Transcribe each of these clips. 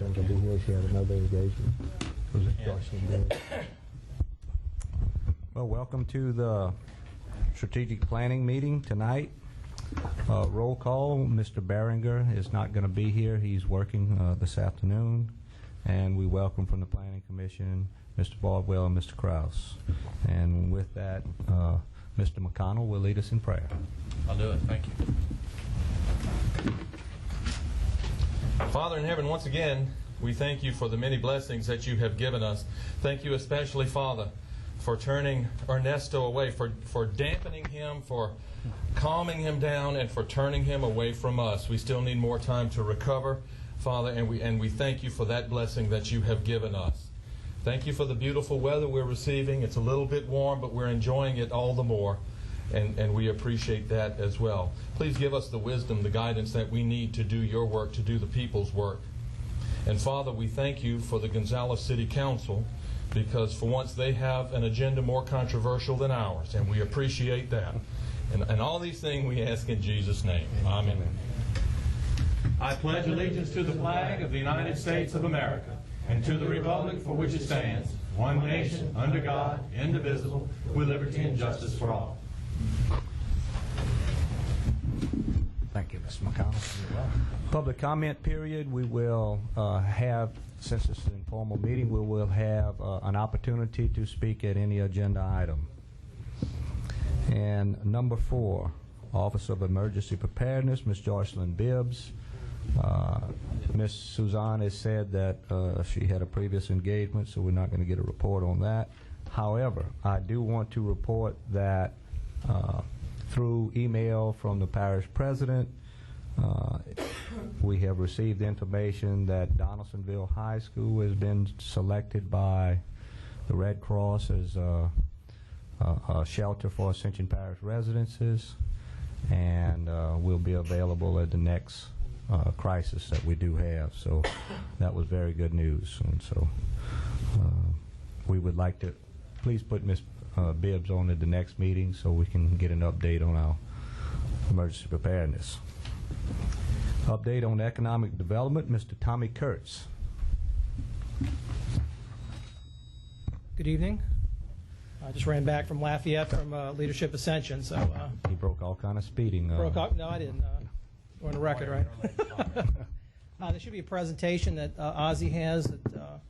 think I'll be here. She had another engagement. Was it Jocelyn? Well, welcome to the strategic planning meeting tonight. Roll call. Mr. Barringer is not going to be here. He's working this afternoon. And we welcome from the Planning Commission Mr. Baldwell and Mr. Krause. And with that, Mr. McConnell will lead us in prayer. I'll do it. Thank you. Father in heaven, once again, we thank you for the many blessings that you have given us. Thank you especially, Father, for turning Ernesto away, for dampening him, for calming him down, and for turning him away from us. We still need more time to recover, Father, and we thank you for that blessing that you have given us. Thank you for the beautiful weather we're receiving. It's a little bit warm, but we're enjoying it all the more, and we appreciate that as well. Please give us the wisdom, the guidance that we need to do your work, to do the people's work. And Father, we thank you for the Gonzales City Council, because for once they have an agenda more controversial than ours, and we appreciate that. And all these things we ask in Jesus' name. Amen. I pledge allegiance to the flag of the United States of America and to the republic for which it stands, one nation, under God, indivisible, with liberty and justice for all. Thank you, Mr. McConnell. Public comment period. We will have, since it's an informal meeting, we will have an opportunity to speak at any agenda item. And number 4, Office of Emergency Preparedness, Ms. Jocelyn Bibbs. Ms. Suzanne has said that she had a previous engagement, so we're not going to get a report on that. However, I do want to report that through email from the parish president, we have received information that Donaldsonville High School has been selected by the Red Cross as a shelter for Ascension Parish residences, and will be available at the next crisis that we do have. So that was very good news. And so we would like to please put Ms. Bibbs on at the next meeting so we can get an update on our emergency preparedness. Update on economic development, Mr. Tommy Kurtz. Good evening. I just ran back from Lafayette from Leadership Ascension. So he broke all kind of speeding. No, I didn't. We're on the record, right? There should be a presentation that Ozzy has that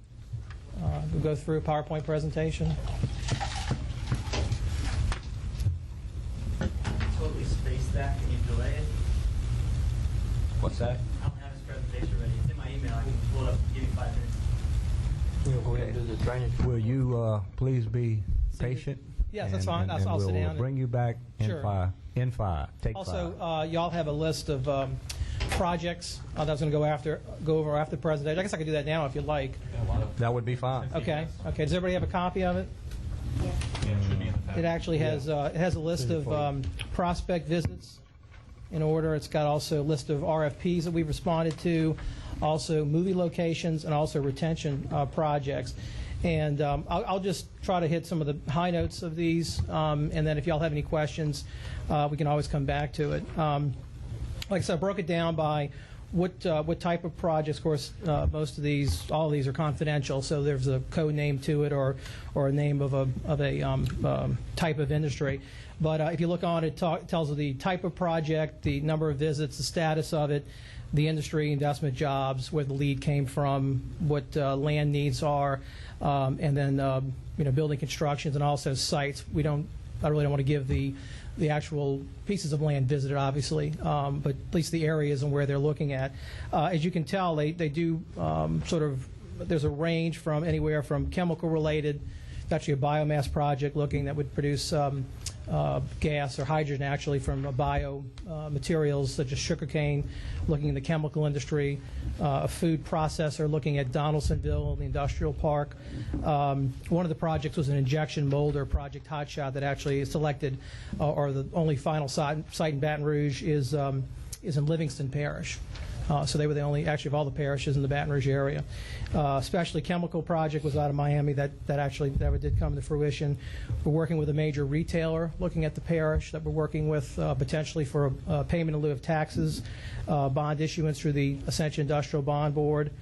we'll go through, a PowerPoint presentation. Totally spaced that. Can you delay it? What's that? I don't have his presentation ready. It's in my email. I can pull it up and give you 5 minutes. We'll go ahead and do the drainage. Will you please be patient? Yes, that's fine. I'll sit down. We'll bring you back in Sure. 5. In 5. Take Also, 5. y'all have a list of projects that I was going to go over after the presentation. I guess I could do that now if you'd like. That would be fine. Okay. Does everybody have a copy of it? Yeah, it should be in the packet. It actually has a list of prospect visits in order. It's got also a list of RFPs that we've responded to, also movie locations, and also retention projects. And I'll just try to hit some of the high notes of these, and then if y'all have any questions, we can always come back to it. Like I said, I broke it down by what type of projects. Of course, all of these are confidential, so there's a code name to it or a name of a type of industry. But if you look on it, it tells you the type of project, the number of visits, the status of it, the industry, investment, jobs, where the lead came from, what land needs are, and then building constructions and also sites. I really don't want to give the actual pieces of land visited, obviously, but at least the areas and where they're looking at. As you can tell, they do there's a range from anywhere from chemical related, actually a biomass project looking that would produce gas or hydrogen actually from bio materials such as sugarcane, looking in the chemical industry, a food processor looking at Donaldsonville, the industrial park. One of the projects was an injection molder, Project Hotshot, that actually is selected, or the only final site in Baton Rouge is in Livingston Parish. So they were the only, actually, of all the parishes in the Baton Rouge area. Especially chemical project was out of Miami that did come to fruition. We're working with a major retailer looking at the parish that we're working with potentially for a payment in lieu of taxes, bond issuance through the Ascension Industrial Bond Board.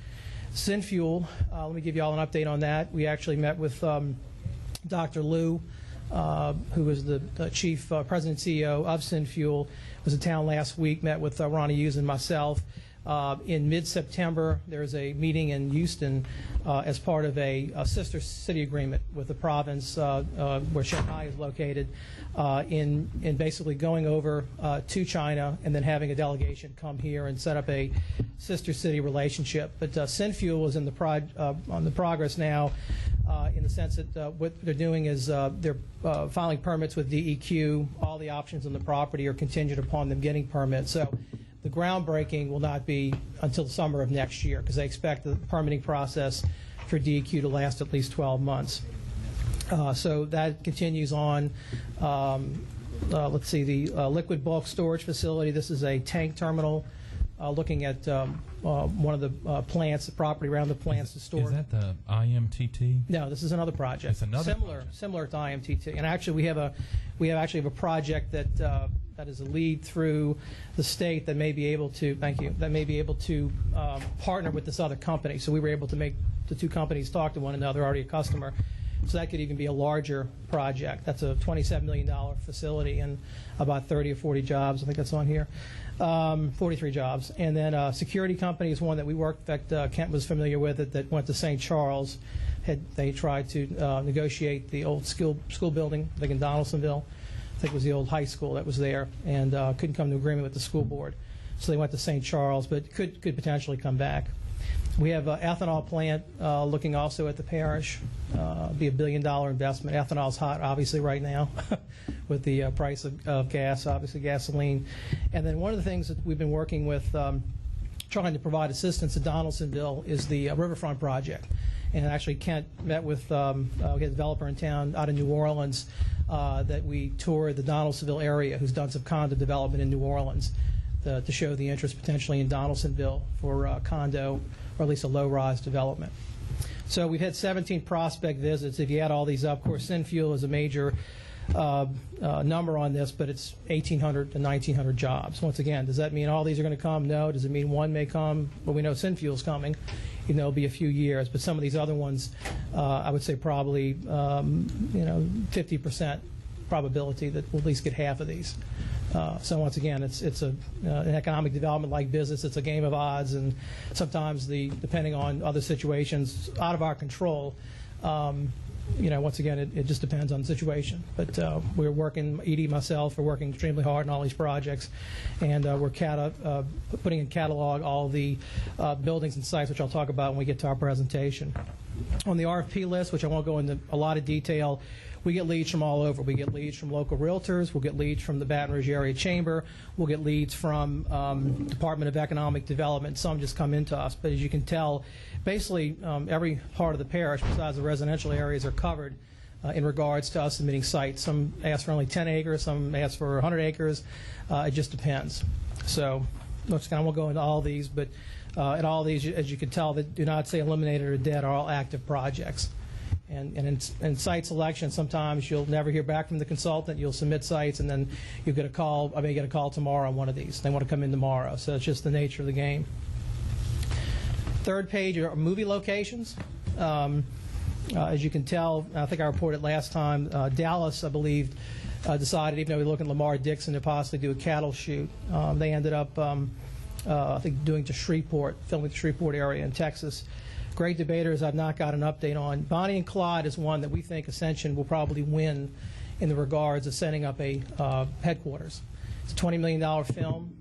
Synfuel, let me give you all an update on that. We actually met with Dr. Liu, who was the chief president and CEO of Synfuel, was in town last week, met with Ronnie Hughes and myself. In mid-September, there's a meeting in Houston as part of a sister city agreement with the province where Shanghai is located, in basically going over to China and then having a delegation come here and set up a sister city relationship. But Synfuel is in on the progress now in the sense that what they're doing is they're filing permits with DEQ. All the options on the property are contingent upon them getting permits. So the groundbreaking will not be until the summer of next year because they expect the permitting process for DEQ to last at least 12 months. So that continues on. Let's see, the liquid bulk storage facility. This is a tank terminal looking at one of the plants, the property around the plants to store. Is that the IMTT? No, this is another project. It's another similar to IMTT. And actually, we have a project that that is a lead through the state that may be able to, partner with this other company. So we were able to make the two companies talk to one another, already a customer. So that could even be a larger project. That's a $27 million facility and about 30 or 40 jobs. I think that's on here. 43 jobs. And then security company is one that we worked. In fact, Kent was familiar with it, that went to St. Charles. They tried to negotiate the old school building, I think in Donaldsonville. I think it was the old high school that was there, and couldn't come to agreement with the school board. So they went to St. Charles, but could potentially come back. We have an ethanol plant looking also at the parish. Be $1 billion investment. Ethanol's hot, obviously, right now with the price of gas, obviously gasoline. And then one of the things that we've been working with, trying to provide assistance to Donaldsonville, is the Riverfront project. And actually, Kent met with we had a developer in town out of New Orleans that we toured the Donaldsonville area, who's done some condo development in New Orleans, to show the interest potentially in Donaldsonville for condo, or at least a low-rise development. So we've had 17 prospect visits. If you add all these up, of course, Synfuel is a major number on this, but it's 1,800 to 1,900 jobs. Once again, does that mean all these are going to come? No. Does it mean one may come? Well, we know Synfuel's coming. Even though it'll be a few years, but some of these other ones, I would say probably 50% probability that we'll at least get half of these. So once again, it's an economic development like business. It's a game of odds, and sometimes depending on other situations out of our control. Once again, it just depends on the situation. But we're working, Edie, myself, we're working extremely hard on all these projects, and we're putting in catalog all the buildings and sites, which I'll talk about when we get to our presentation. On the RFP list, which I won't go into a lot of detail, we get leads from all over. We get leads from local realtors. We'll get leads from the Baton Rouge Area Chamber. We'll get leads from Department of Economic Development. Some just come into us. But as you can tell, basically every part of the parish, besides the residential areas, are covered in regards to us submitting sites. Some ask for only 10 acres. Some ask for 100 acres. It just depends. So I won't go into all these, but in all these, as you can tell, that do not say eliminated or dead are all active projects. And in site selection, sometimes you'll never hear back from the consultant. You'll submit sites, and then you'll get a call. I may get a call tomorrow on one of these. They want to come in tomorrow. So it's just the nature of the game. Third page are movie locations. As you can tell, I think I reported last time, Dallas, I believe, decided, even though we look at Lamar Dixon, to possibly do a cattle shoot. They ended up, I think, doing to Shreveport, filming the Shreveport area in Texas. Great debaters I've not got an update on. Bonnie and Clyde is one that we think Ascension will probably win in the regards of setting up a headquarters. It's a $20 million film.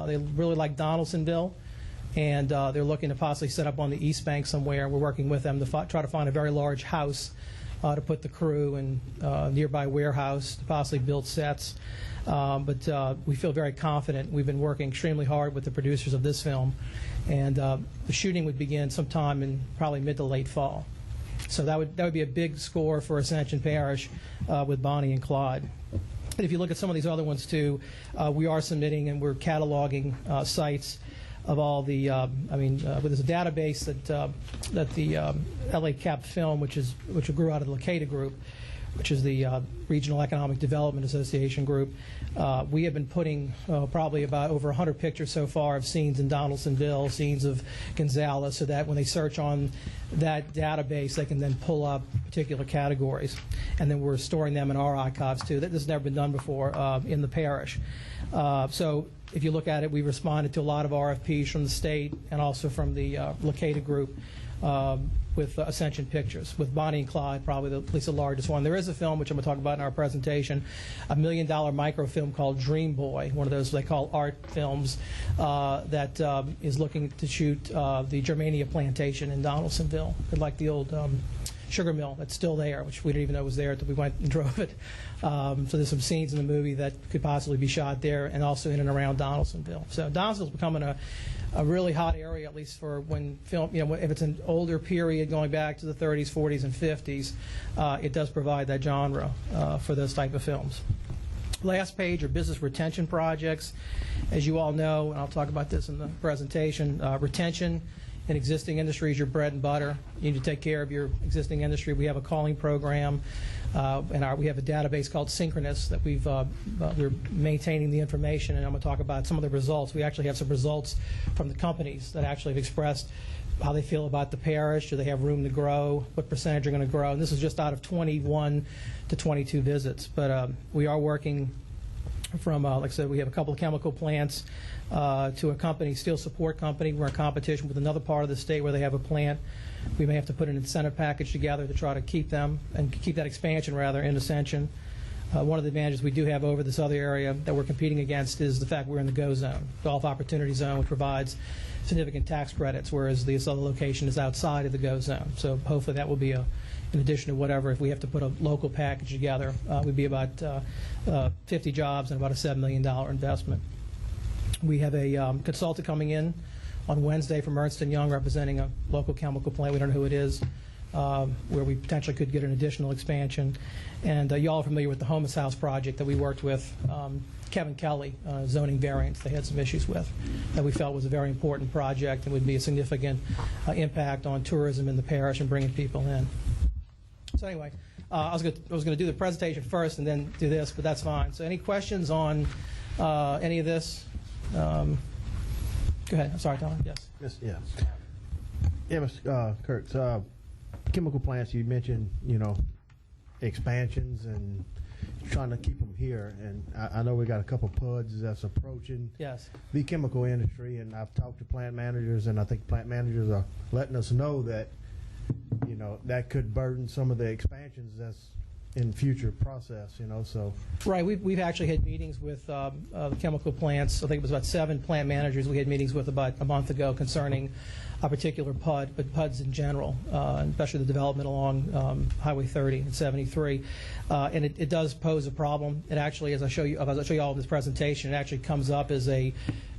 They really like Donaldsonville, and they're looking to possibly set up on the East Bank somewhere. We're working with them to try to find a very large house to put the crew in, nearby warehouse to possibly build sets. But we feel very confident. We've been working extremely hard with the producers of this film, and the shooting would begin sometime in probably mid to late fall. So that would be a big score for Ascension Parish with Bonnie and Clyde. And if you look at some of these other ones too, we are submitting and we're cataloging sites of all the. There's a database that the LA Cap Film, which grew out of the Lacada Group, which is the Regional Economic Development Association group. We have been putting probably about over 100 pictures so far of scenes in Donaldsonville, scenes of Gonzales, so that when they search on that database, they can then pull up particular categories. And then we're storing them in our archives, too. This has never been done before in the parish. So if you look at it, we responded to a lot of RFPs from the state and also from the Leucadia group with Ascension Pictures, with Bonnie and Clyde, probably at least the largest one. There is a film, which I'm going to talk about in our presentation, $1 million microfilm called Dream Boy, one of those they call art films that is looking to shoot the Germania plantation in Donaldsonville, like the old sugar mill that's still there, which we didn't even know was there until we went and drove it. So there's some scenes in the movie that could possibly be shot there and also in and around Donaldsonville. So Donaldsonville's becoming a really hot area, at least for when film, if it's an older period going back to the 30s, 40s, and 50s, it does provide that genre for those type of films. Last page are business retention projects. As you all know, and I'll talk about this in the presentation, retention in existing industry is your bread and butter. You need to take care of your existing industry. We have a calling program, and we have a database called Synchronous that we're maintaining the information, and I'm going to talk about some of the results. We actually have some results from the companies that actually have expressed how they feel about the parish. Do they have room to grow? What percentage are going to grow? And this is just out of 21 to 22 visits. But we are working from, like I said, we have a couple of chemical plants to a company, steel support company. We're in competition with another part of the state where they have a plant. We may have to put an incentive package together to try to keep them and keep that expansion, rather, in Ascension. One of the advantages we do have over this other area that we're competing against is the fact we're in the GO zone, Golf Opportunity Zone, which provides significant tax credits, whereas this other location is outside of the GO zone. So hopefully that will be in addition to whatever, if we have to put a local package together, would be about 50 jobs and about a $7 million investment. We have a consultant coming in on Wednesday from Ernst & Young representing a local chemical plant. We don't know who it is, where we potentially could get an additional expansion. And you all are familiar with the Homeless House project that we worked with Kevin Kelly, zoning variance they had some issues with, that we felt was a very important project and would be a significant impact on tourism in the parish and bringing people in. So anyway, I was going to do the presentation first and then do this, but that's fine. So any questions on any of this? Go ahead. I'm sorry, Tom. Yes. Yes. Yeah. Yeah, Mr. Kurtz. Chemical plants. You mentioned, expansions and trying to keep them here. And I know we got a couple PUDs that's approaching the chemical industry. And I've talked to plant managers, and I think plant managers are letting us know that, that could burden some of the expansions that's in future process, so. Right, we've actually had meetings with chemical plants. I think it was about 7 plant managers we had meetings with about a month ago concerning a particular PUD, but PUDs in general, especially the development along Highway 30 and 73. And it does pose a problem. It actually, as I'll show you all in this presentation, it actually comes up as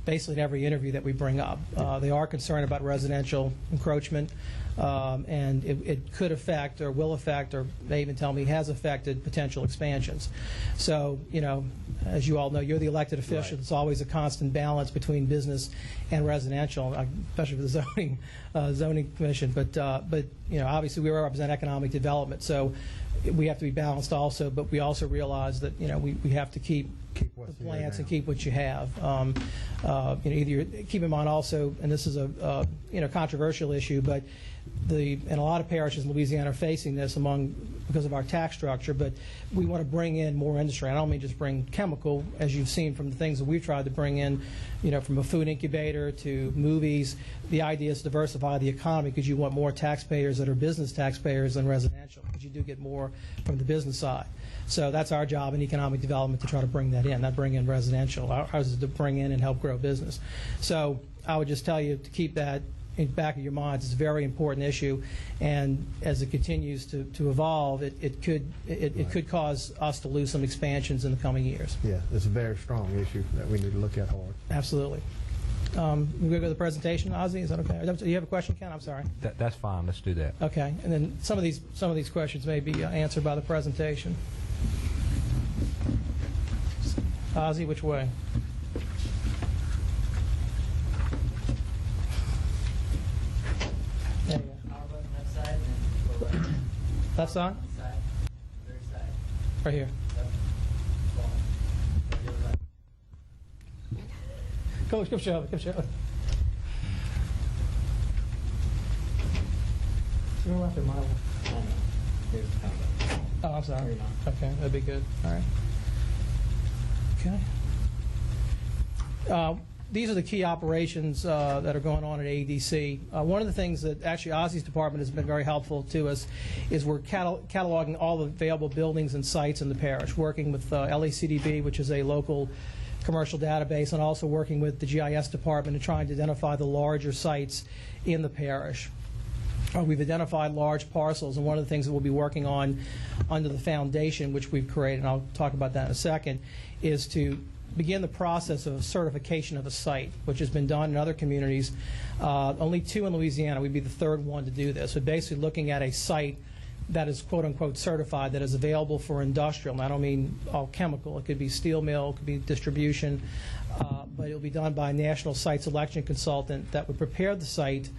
basically in every interview that we bring up. They are concerned about residential encroachment, and it could affect or will affect, or they even tell me has affected potential expansions. So, as you all know, you're the elected official. Right. It's always a constant balance between business and residential, especially for the zoning commission. But obviously we represent economic development, so we have to be balanced also. But we also realize that we have to keep the plants and keep what you have. Either keep in mind also, and this is a controversial issue, but and a lot of parishes in Louisiana are facing this because of our tax structure, but we want to bring in more industry. I don't mean just bring chemical, as you've seen from the things that we've tried to bring in, from a food incubator to movies. The idea is to diversify the economy because you want more taxpayers that are business taxpayers than residential, because you do get more from the business side. So that's our job in economic development, to try to bring that in, not bring in residential. Ours is to bring in and help grow business. So I would just tell you to keep that in the back of your minds. It's a very important issue, and as it continues to evolve, it could cause us to lose some expansions in the coming years. Yeah, it's a very strong issue that we need to look at hard. Absolutely. We're going to go to the presentation, Ozzy. Is that okay? Do you have a question, Ken? I'm sorry. That's fine. Let's do that. Okay, and then some of these questions may be answered by the presentation. Ozzy, which way? There you go. Left side and then go right. Left side? Side. Third side. Right here. Come show it. Come show it. You're after my one. Oh, I'm sorry. Okay, that'd be good. All right. Okay. These are the key operations that are going on at ADC. One of the things that actually Ozzy's department has been very helpful to us is we're cataloging all the available buildings and sites in the parish, working with LACDB, which is a local commercial database, and also working with the GIS department and trying to identify the larger sites in the parish. We've identified large parcels, and one of the things that we'll be working on under the foundation, which we've created, and I'll talk about that in a second, is to begin the process of certification of a site, which has been done in other communities. Only 2 in Louisiana. We'd be the 3rd one to do this. So basically looking at a site that is quote-unquote certified, that is available for industrial. And I don't mean all chemical. It could be steel mill, it could be distribution, but it'll be done by a national site selection consultant that would prepare the site,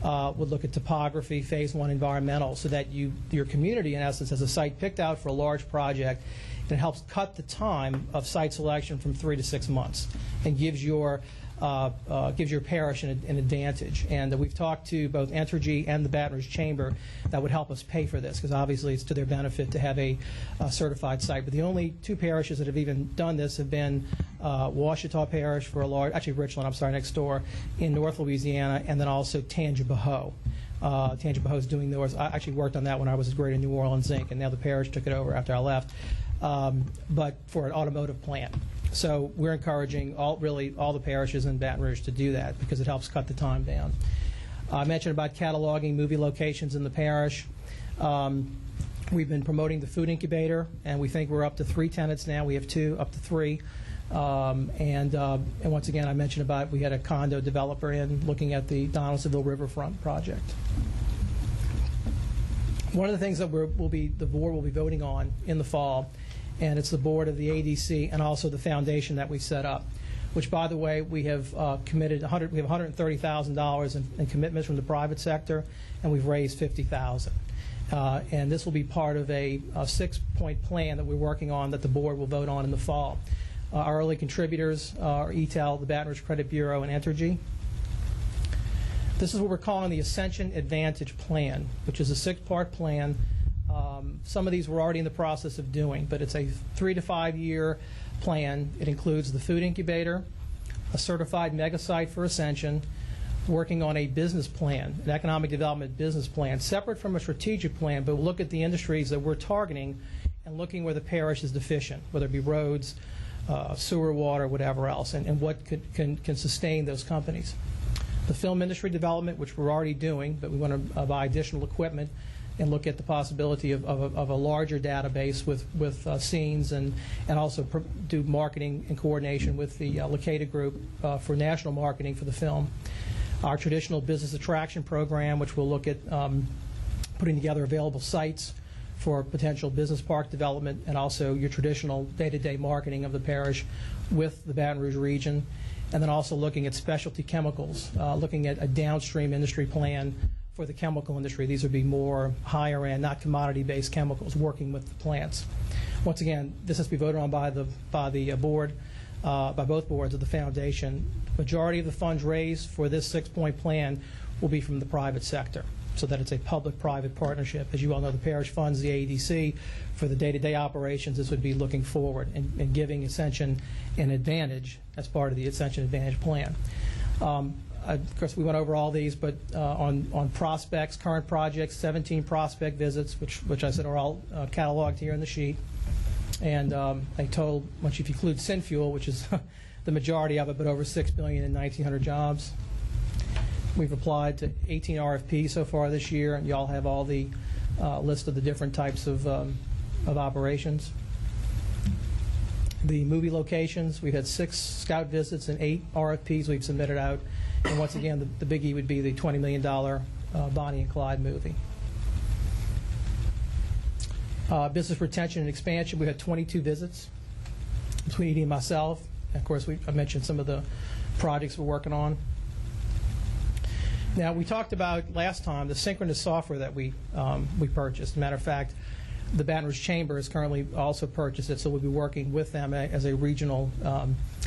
would look at topography, phase 1 environmental, so that your community, in essence, has a site picked out for a large project, and it helps cut the time of site selection from 3 to 6 months and gives your parish an advantage. And we've talked to both Entergy and the Baton Rouge Chamber that would help us pay for this, because obviously it's to their benefit to have a certified site. But the only 2 parishes that have even done this have been Ouachita Parish for a large, actually Richland, I'm sorry, next door, in North Louisiana, and then also Tangipahoa. Tangipahoa is doing theirs. I actually worked on that when I was at Greater New Orleans Inc., and now the parish took it over after I left, but for an automotive plant. So we're encouraging all the parishes in Baton Rouge to do that, because it helps cut the time down. I mentioned about cataloging movie locations in the parish. We've been promoting the food incubator, and we think we're up to 3 tenants now. We have 2, up to 3. And once again, I mentioned about we had a condo developer in looking at the Donaldsonville Riverfront project. One of the things that the board will be voting on in the fall, and it's the board of the ADC and also the foundation that we set up, which, by the way, we have committed we have $130,000 in commitments from the private sector, and we've raised $50,000. And this will be part of a 6-point plan that we're working on that the board will vote on in the fall. Our early contributors are ETEL, the Baton Rouge Credit Bureau, and Entergy. This is what we're calling the Ascension Advantage Plan, which is a 6-part plan. Some of these we're already in the process of doing, but it's a 3 to 5 year plan. It includes the food incubator, a certified mega site for Ascension, working on a business plan, an economic development business plan, separate from a strategic plan, but we'll look at the industries that we're targeting and looking where the parish is deficient, whether it be roads, sewer, water, whatever else, and what can sustain those companies. The film industry development, which we're already doing, but we want to buy additional equipment and look at the possibility of a larger database with scenes, and also do marketing in coordination with the Leucadia Group for national marketing for the film. Our traditional business attraction program, which will look at putting together available sites for potential business park development, and also your traditional day-to-day marketing of the parish with the Baton Rouge region. And then also looking at specialty chemicals, looking at a downstream industry plan for the chemical industry. These would be more higher end, not commodity-based chemicals, working with the plants. Once again, this has to be voted on by the board, by both boards of the foundation. Majority of the funds raised for this 6-point plan will be from the private sector, so that it's a public-private partnership. As you all know, the parish funds the ADC for the day-to-day operations. This would be looking forward and giving Ascension an advantage as part of the Ascension Advantage Plan. Of course, we went over all these, but on prospects, current projects, 17 prospect visits, which I said are all cataloged here in the sheet. And a total, once if you include Synfuel, which is the majority of it, but over $6 billion and 1,900 jobs. We've applied to 18 RFPs so far this year, and you all have all the list of the different types of operations. The movie locations, we've had 6 scout visits and 8 RFPs we've submitted out. And once again, the biggie would be the $20 million Bonnie and Clyde movie. Business retention and expansion, we had 22 visits between Edie and myself. And of course, I mentioned some of the projects we're working on. Now, we talked about last time the synchronous software that we purchased. As a matter of fact, The Baton Rouge Chamber has currently also purchased it, so we'll be working with them as a regional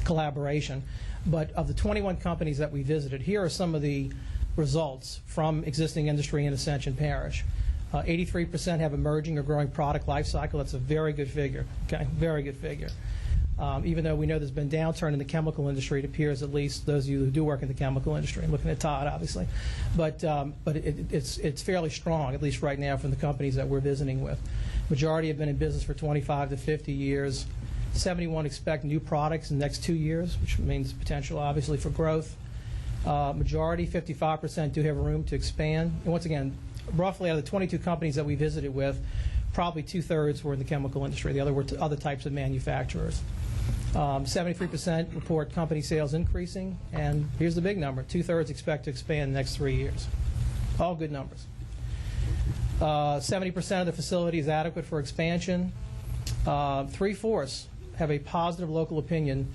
collaboration. But of the 21 companies that we visited, here are some of the results from existing industry in Ascension Parish. 83% have emerging or growing product life cycle. That's a very good figure, okay? Very good figure. Even though we know there's been downturn in the chemical industry, it appears, at least those of you who do work in the chemical industry, I'm looking at Todd, obviously, but it's fairly strong, at least right now, from the companies that we're visiting with. Majority have been in business for 25 to 50 years. 71 expect new products in the next 2 years, which means potential, obviously, for growth. Majority, 55%, do have room to expand. And once again, roughly out of the 22 companies that we visited with, probably 2/3 were in the chemical industry. The other were other types of manufacturers. 73% report company sales increasing, and here's the big number: 2/3 expect to expand in the next 3 years. All good numbers. 70% of the facility is adequate for expansion. 3/4 have a positive local opinion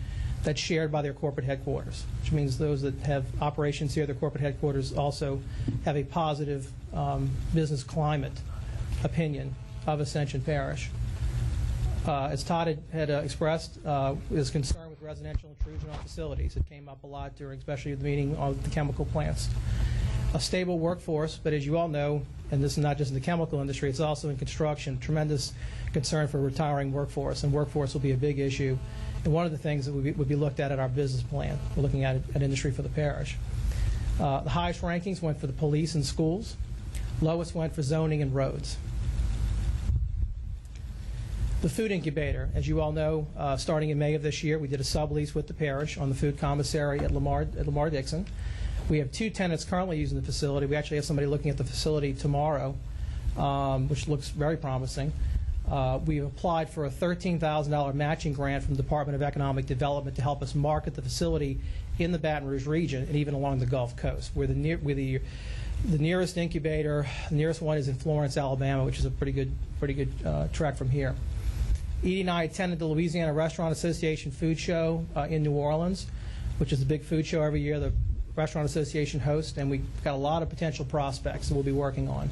that's shared by their corporate headquarters, which means those that have operations here, their corporate headquarters also have a positive business climate opinion of Ascension Parish. As Todd had expressed, is concerned with residential intrusion on facilities. It came up a lot during, especially the meeting on the chemical plants. A stable workforce, but as you all know, and this is not just in the chemical industry, it's also in construction, tremendous concern for retiring workforce, and workforce will be a big issue. And one of the things that would be looked at our business plan. We're looking at industry for the parish. The highest rankings went for the police and schools. Lowest went for zoning and roads. The food incubator, as you all know, starting in May of this year, we did a sublease with the parish on the food commissary at Lamar Dixon. We have 2 tenants currently using the facility. We actually have somebody looking at the facility tomorrow, which looks very promising. We've applied for a $13,000 matching grant from the Department of Economic Development to help us market the facility in the Baton Rouge region and even along the Gulf Coast. We're the nearest incubator. The nearest one is in Florence, Alabama, which is a pretty good trek from here. Edie and I attended the Louisiana Restaurant Association food show in New Orleans, which is a big food show every year the Restaurant Association hosts, and we've got a lot of potential prospects that we'll be working on.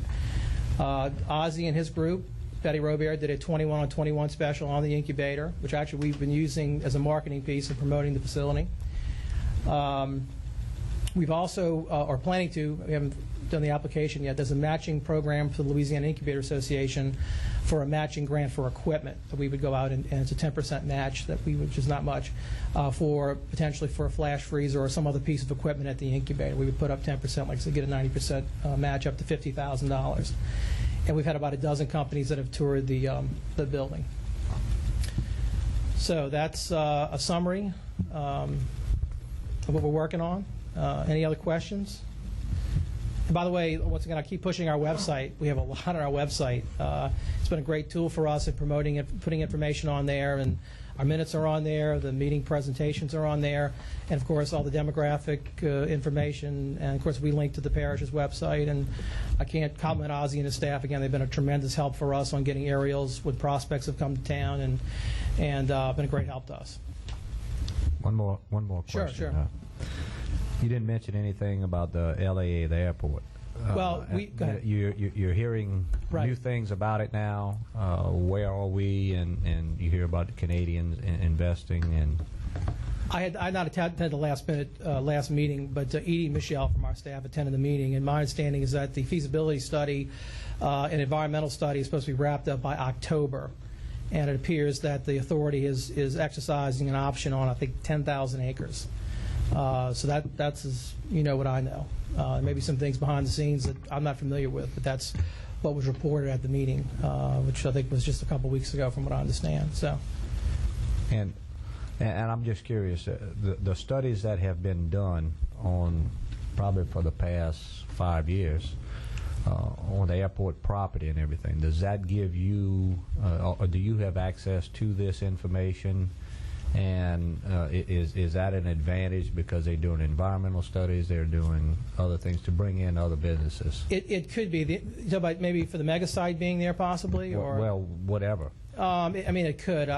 Ozzie and his group, Betty Robert, did a 21 on 21 special on the incubator, which actually we've been using as a marketing piece in promoting the facility. We've also, are planning to, we haven't done the application yet, there's a matching program for the Louisiana Incubator Association for a matching grant for equipment that we would go out and it's a 10% match that we would, which is not much, for potentially for a flash freezer or some other piece of equipment at the incubator. We would put up 10%, like I said, get a 90% match up to $50,000. And we've had about a dozen companies that have toured the building. So that's a summary of what we're working on. Any other questions? And by the way, once again, I keep pushing our website. We have a lot on our website. It's been a great tool for us in promoting it, putting information on there, and our minutes are on there, the meeting presentations are on there, and of course all the demographic information, and of course we link to the parish's website. And I can't compliment Ozzie and his staff again. They've been a tremendous help for us on getting aerials when prospects have come to town, and been a great help to us. One more question. Sure. You didn't mention anything about the LAA, the airport. Well, go ahead. You're hearing Right. new things about it now. Where are we? And you hear about the Canadians investing in. I had not attended the last meeting, but Edie and Michelle from our staff attended the meeting, and my understanding is that the feasibility study and environmental study is supposed to be wrapped up by October, and it appears that the authority is exercising an option on, I think, 10,000 acres. So that's what I know. Maybe some things behind the scenes that I'm not familiar with, but that's what was reported at the meeting, which I think was just a couple weeks ago, from what I understand. So. And I'm just curious, the studies that have been done on probably for the past 5 years on the airport property and everything, does that give you, or do you have access to this information? And is that an advantage because they're doing environmental studies, they're doing other things to bring in other businesses? It could be. You talk about maybe for the mega site being there possibly? Or well, whatever. I mean, it could.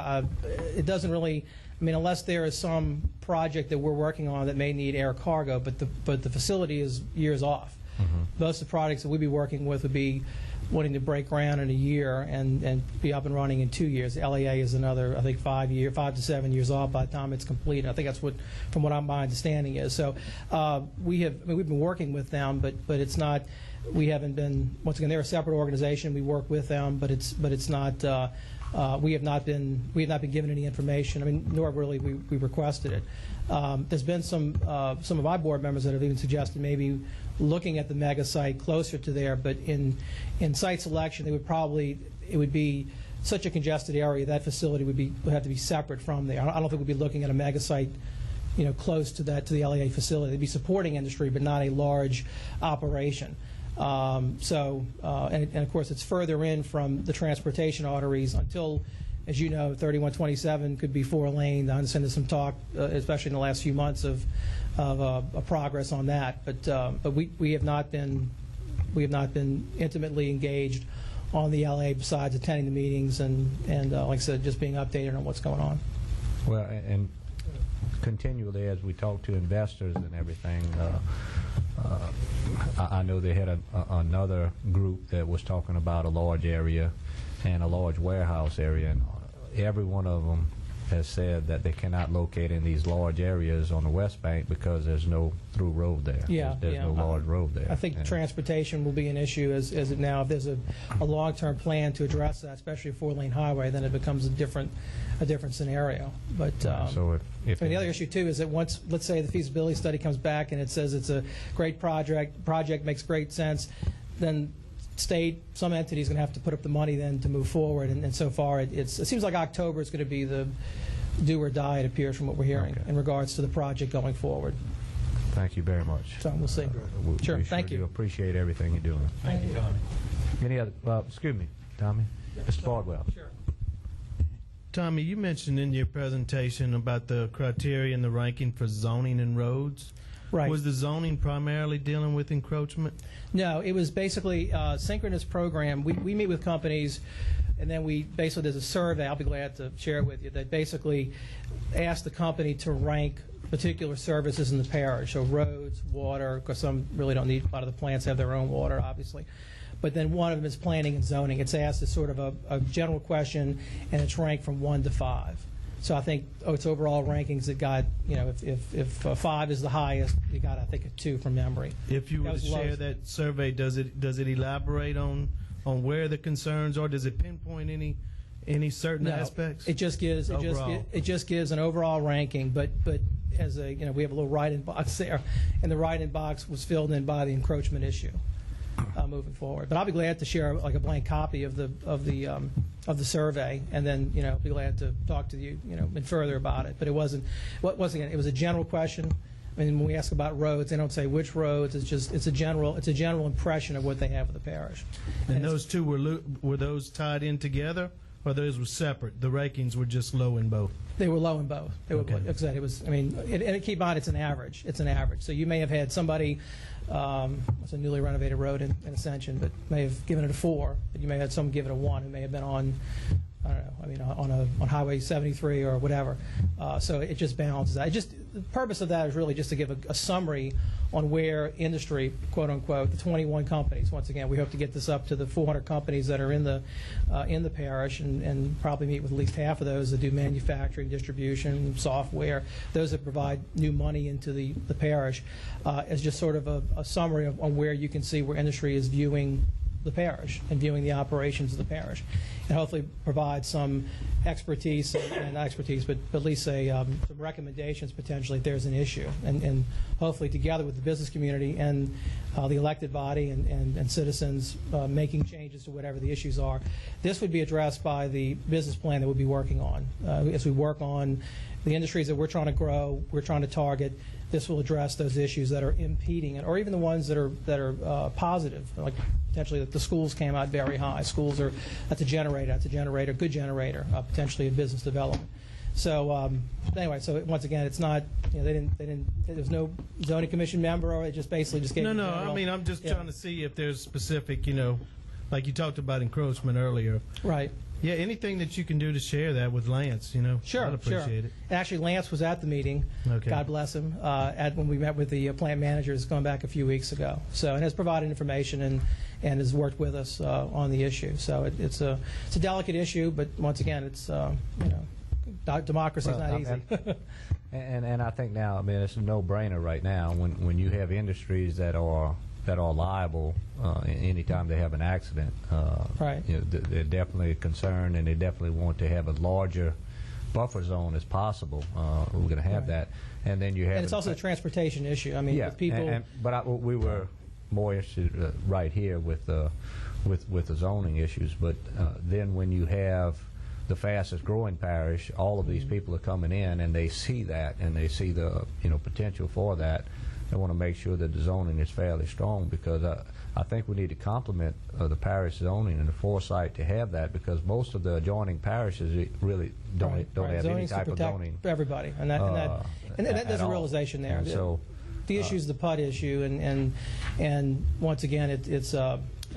It doesn't really, I mean, unless there is some project that we're working on that may need air cargo, but the facility is years off. Mm-hmm. Most of the projects that we'd be working with would be wanting to break ground in a year and be up and running in 2 years. The LAA is another, I think, 5 to 7 years off by the time it's complete. I think that's what, from what my understanding is. So we've been working with them, but it's not. We haven't been. Once again, they're a separate organization. We work with them, but it's not. We have not been given any information. I mean, nor really we requested it. There's been some of my board members that have even suggested maybe looking at the mega site closer to there, but in site selection, it would be such a congested area that facility would have to be separate from there. I don't think we'd be looking at a mega site, close to the LAA facility. They'd be supporting industry, but not a large operation. And of course, it's further in from the transportation arteries until, as you know, 3127 could be 4-lane. I understand there's some talk, especially in the last few months, of progress on that. But we have not been intimately engaged on the LA besides attending the meetings and like I said, just being updated on what's going on. Well, and continually as we talk to investors and everything, I know they had another group that was talking about a large area and a large warehouse area, and every one of them has said that they cannot locate in these large areas on the West Bank because there's no through road there. There's no large road there. I think transportation will be an issue as it now. If there's a long-term plan to address that, especially a 4-lane highway, then it becomes a different scenario. But so if the other issue too is that once, let's say, the feasibility study comes back and it says it's a great project makes great sense, then some entity is going to have to put up the money then to move forward, and so far it seems like October is going to be the do or die, it appears, from what we're hearing in regards to the project going forward. Thank you very much. So we'll see. Sure, thank you. Appreciate everything you're doing. Thank you, Tommy. Any other, excuse me, Tommy? Mr. Bardwell. Sure. Tommy, you mentioned in your presentation about the criteria and the ranking for zoning and roads. Right. Was the zoning primarily dealing with encroachment? No, it was basically a synchronous program. We meet with companies, and then there's a survey, I'll be glad to share it with you, that basically asks the company to rank particular services in the parish, so roads, water, because some really don't need, a lot of the plants have their own water, obviously. But then one of them is planning and zoning. It's asked as sort of a general question, and it's ranked from 1 to 5. So I think it's overall rankings that got, if 5 is the highest, you got, I think, a 2 from memory. If you were to share that survey, does it elaborate on where the concerns are? Does it pinpoint any certain aspects? It just gives an overall ranking, but as we have a little write-in box there, and the write-in box was filled in by the encroachment issue. Moving forward, but I'll be glad to share like a blank copy of the survey, and then be glad to talk to you further about it. But it was a general question. I mean, when we ask about roads, they don't say which roads. It's a general impression of what they have of the parish. And those two were those tied in together, or those were separate? The rankings were just low in both. They were low in both. Like I said, it was. I mean, and keep on. It's an average. It's an average. So you may have had somebody. It's a newly renovated road in Ascension, but may have given it a 4. But you may have had someone give it a 1 who may have been on, I don't know. I mean, on Highway 73 or whatever. So it just balances out. The purpose of that is really just to give a summary on where industry, quote unquote, the 21 companies. Once again, we hope to get this up to the 400 companies that are in the parish, and probably meet with at least half of those that do manufacturing, distribution, software, those that provide new money into the parish, as just sort of a summary on where you can see where industry is viewing the parish and viewing the operations of the parish, and hopefully provide some expertise, and not expertise, but at least some recommendations potentially if there's an issue, and hopefully together with the business community and the elected body and citizens making changes to whatever the issues are. This would be addressed by the business plan that we'll be working on. As we work on the industries that we're trying to grow, we're trying to target, this will address those issues that are impeding it, or even the ones that are positive, like potentially that the schools came out very high. Schools that's a generator, good generator, potentially in business development. So anyway, so once again, it's not, there's no zoning commission member, or it just basically just gave. No. I mean, I'm just trying to see if there's specific, like you talked about encroachment earlier. Right. Yeah, anything that you can do to share that with Lance, Sure, I'd appreciate sure. it. Actually, Lance was at the meeting. Okay. God bless him. When we met with the plant managers going back a few weeks ago, and has provided information and has worked with us on the issue. So it's a delicate issue, but once again, it's democracy is not easy. And I think now, it's a no-brainer right now when you have industries that are liable anytime they have an accident. Right. They're definitely concerned, and they definitely want to have a larger buffer zone as possible. We're going to have that, and then you have. And it's also a transportation issue. With people. But we were more interested right here with the zoning issues. But then when you have the fastest growing parish, all of these people are coming in, and they see that, and they see the potential for that. They want to make sure that the zoning is fairly strong, because I think we need to complement the parish zoning and the foresight to have that, because most of the adjoining parishes really don't have any type of zoning. Everybody, and there's a realization there. So the issue is the PUD issue, and once again, it's.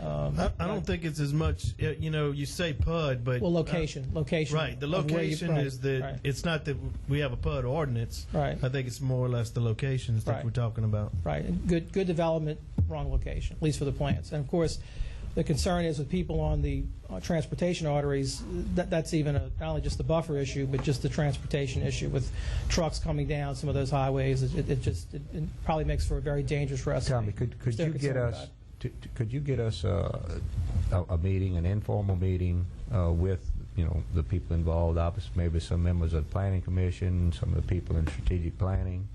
I don't think it's as much. You say PUD, but location. Right, the location is that it's not that we have a PUD ordinance. Right. I think it's more or less the locations that we're talking about. Right, and good development, wrong location, at least for the plants. And of course, the concern is with people on the transportation arteries. That's even not only just the buffer issue, but just the transportation issue with trucks coming down some of those highways. It probably makes for a very dangerous recipe. Tommy, could you get us a meeting, an informal meeting with the people involved, obviously maybe some members of the Planning Commission, some of the people in strategic planning,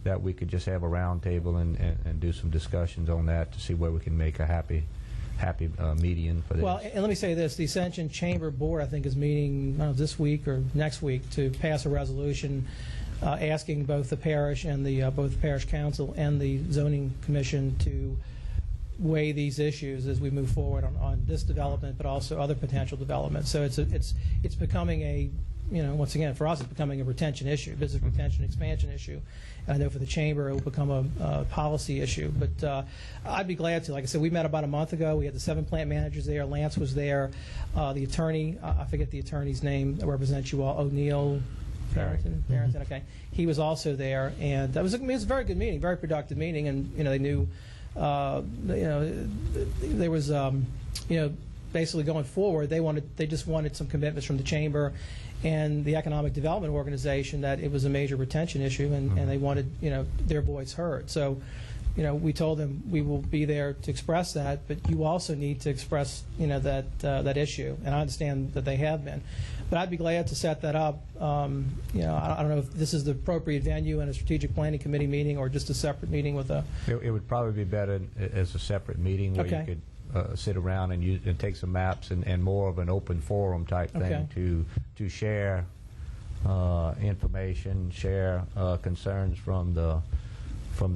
that we could just have a round table and do some discussions on that to see where we can make a happy median for this. Well, and let me say this: the Ascension Chamber Board, I think, is meeting this week or next week to pass a resolution asking both the parish and both the parish council and the zoning commission to weigh these issues as we move forward on this development, but also other potential developments. So it's becoming once again, for us, it's becoming a retention issue, business retention expansion issue. And I know for the chamber, it will become a policy issue. But I'd be glad to. Like I said, we met about a month ago. We had the 7 plant managers there. Lance was there. The attorney, I forget the attorney's name that represents you all, O'Neill. Barrington, okay. He was also there, and it was a very good meeting, very productive meeting, and they knew. There was, basically going forward, they just wanted some commitments from the chamber and the Economic Development Organization that it was a major retention issue, and they wanted, their voice heard. So, we told them we will be there to express that, but you also need to express, that issue, and I understand that they have been. But I'd be glad to set that up. I don't know if this is the appropriate venue in a strategic planning committee meeting or just a separate meeting with a. It would probably be better as a separate meeting where you could sit around and take some maps and more of an open forum type thing to share information, share concerns from the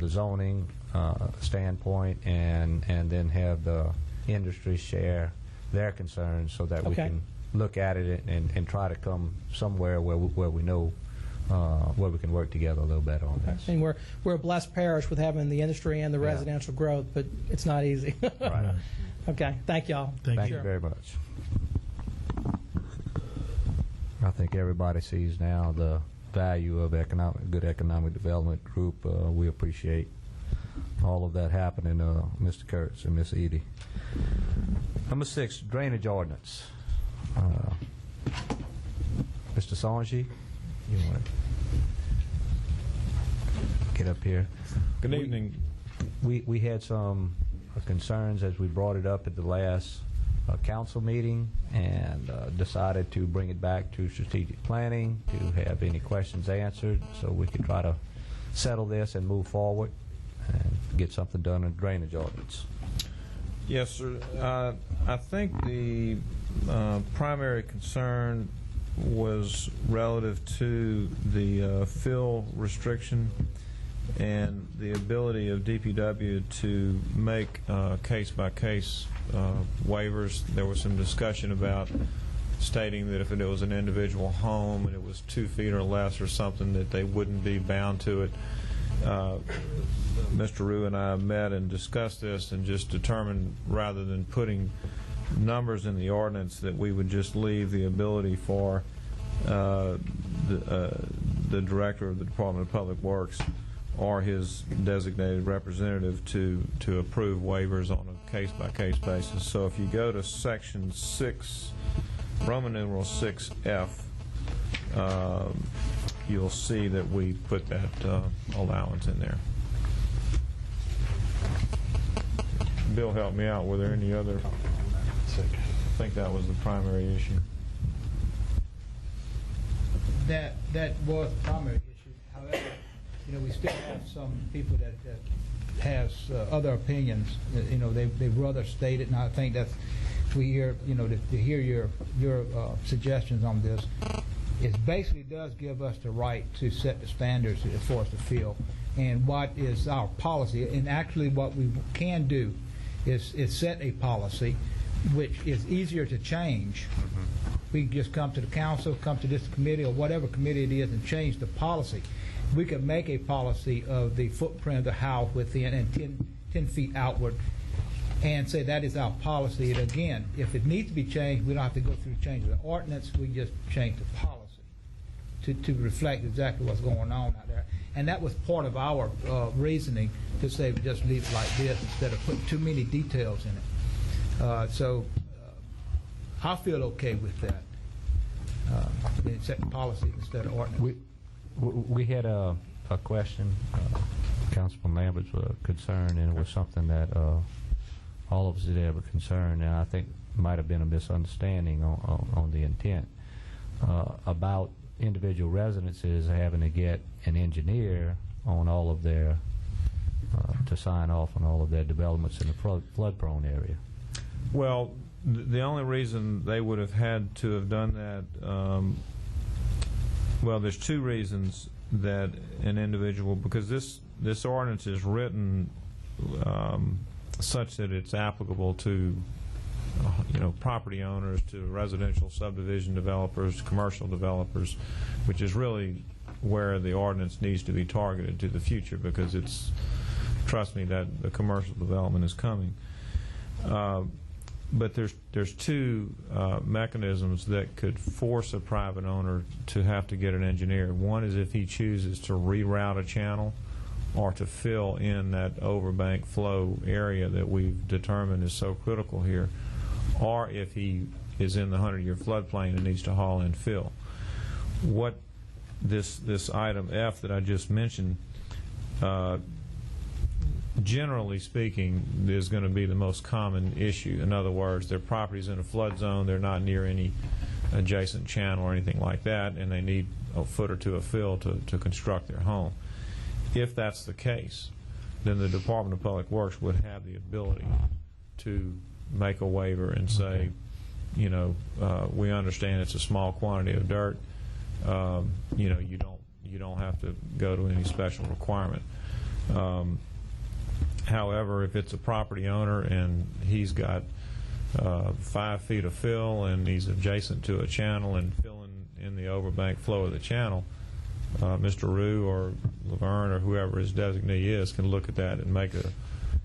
zoning standpoint, and then have the industry share their concerns so that we can look at it and try to come somewhere where we know where we can work together a little better on this. And we're a blessed parish with having the industry and the residential growth, but it's not easy. Right. Okay. Thank y'all. Thank you very much. I think everybody sees now the value of good economic development group. We appreciate all of that happening, Mr. Kurtz and Ms. Edie. Number 6, drainage ordinance. Mr. Sonji, you want to get up here? Good evening. We had some concerns as we brought it up at the last council meeting, and decided to bring it back to strategic planning to have any questions answered so we could try to settle this and move forward and get something done in drainage ordinance. Yes, sir. I think the primary concern was relative to the fill restriction and the ability of DPW to make case-by-case waivers. There was some discussion about stating that if it was an individual home and it was 2 feet or less or something, that they wouldn't be bound to it. Mr. Rue and I met and discussed this and just determined, rather than putting numbers in the ordinance that we would just leave the ability for the director of the Department of Public Works or his designated representative to approve waivers on a case-by-case basis. So if you go to section 6, Roman numeral 6F, you'll see that we put that allowance in there. Bill, help me out. Were there any other? I think that was the primary issue. That was the primary issue. However, we still have some people that has other opinions. They've rather stated, and I think that's we hear. To hear your suggestions on this, it basically does give us the right to set the standards for us to fill, and what is our policy. And actually, what we can do is set a policy which is easier to change. We can just come to the council, come to this committee, or whatever committee it is, and change the policy. We could make a policy of the footprint of the house within and 10 feet outward, and say that is our policy. And again, if it needs to be changed, we don't have to go through the change of the ordinance. We just change the policy to reflect exactly what's going on out there. And that was part of our reasoning to say we just leave it like this instead of putting too many details in it. So I feel okay with that. Set policy instead of ordinance. We had a question. Councilman Lambert's concern, and it was something that all of us did have a concern, and I think might have been a misunderstanding on the intent about individual residences having to get an engineer on all of their to sign off on all of their developments in the flood-prone area. Well, the only reason they would have had to have done that, well, there's two reasons that an individual, because this ordinance is written such that it's applicable to property owners, to residential subdivision developers, commercial developers, which is really where the ordinance needs to be targeted to the future, because it's, trust me, that the commercial development is coming. But there's two mechanisms that could force a private owner to have to get an engineer. One is if he chooses to reroute a channel or to fill in that overbank flow area that we've determined is so critical here, or if he is in the 100-year floodplain and needs to haul in fill. What this item F that I just mentioned, generally speaking, is going to be the most common issue. In other words, their property's in a flood zone, they're not near any adjacent channel or anything like that, and they need a foot or two of fill to construct their home. If that's the case, then the Department of Public Works would have the ability to make a waiver and say, we understand it's a small quantity of dirt, you don't have to go to any special requirement. However, if it's a property owner and he's got 5 feet of fill and he's adjacent to a channel and filling in the overbank flow of the channel, Mr. Rue or Laverne or whoever his designee is can look at that and make an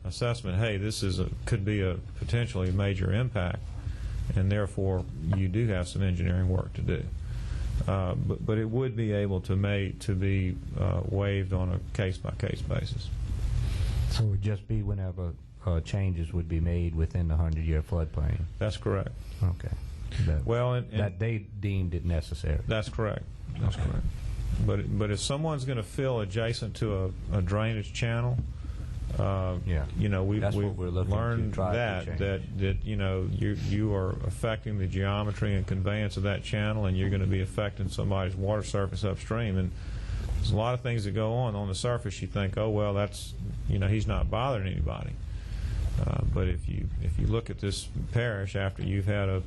assessment. Hey, this could be a potentially major impact, and therefore you do have some engineering work to do. But it would be able to be waived on a case-by-case basis. So it would just be whenever changes would be made within the 100-year floodplain. That's correct. Okay. That they deemed it necessary. That's correct. That's correct. But if someone's going to fill adjacent to a drainage channel, we've learned that you are affecting the geometry and conveyance of that channel, and you're going to be affecting somebody's water surface upstream. And there's a lot of things that go on the surface. You think, oh well, that's he's not bothering anybody. But if you look at this parish after you've had a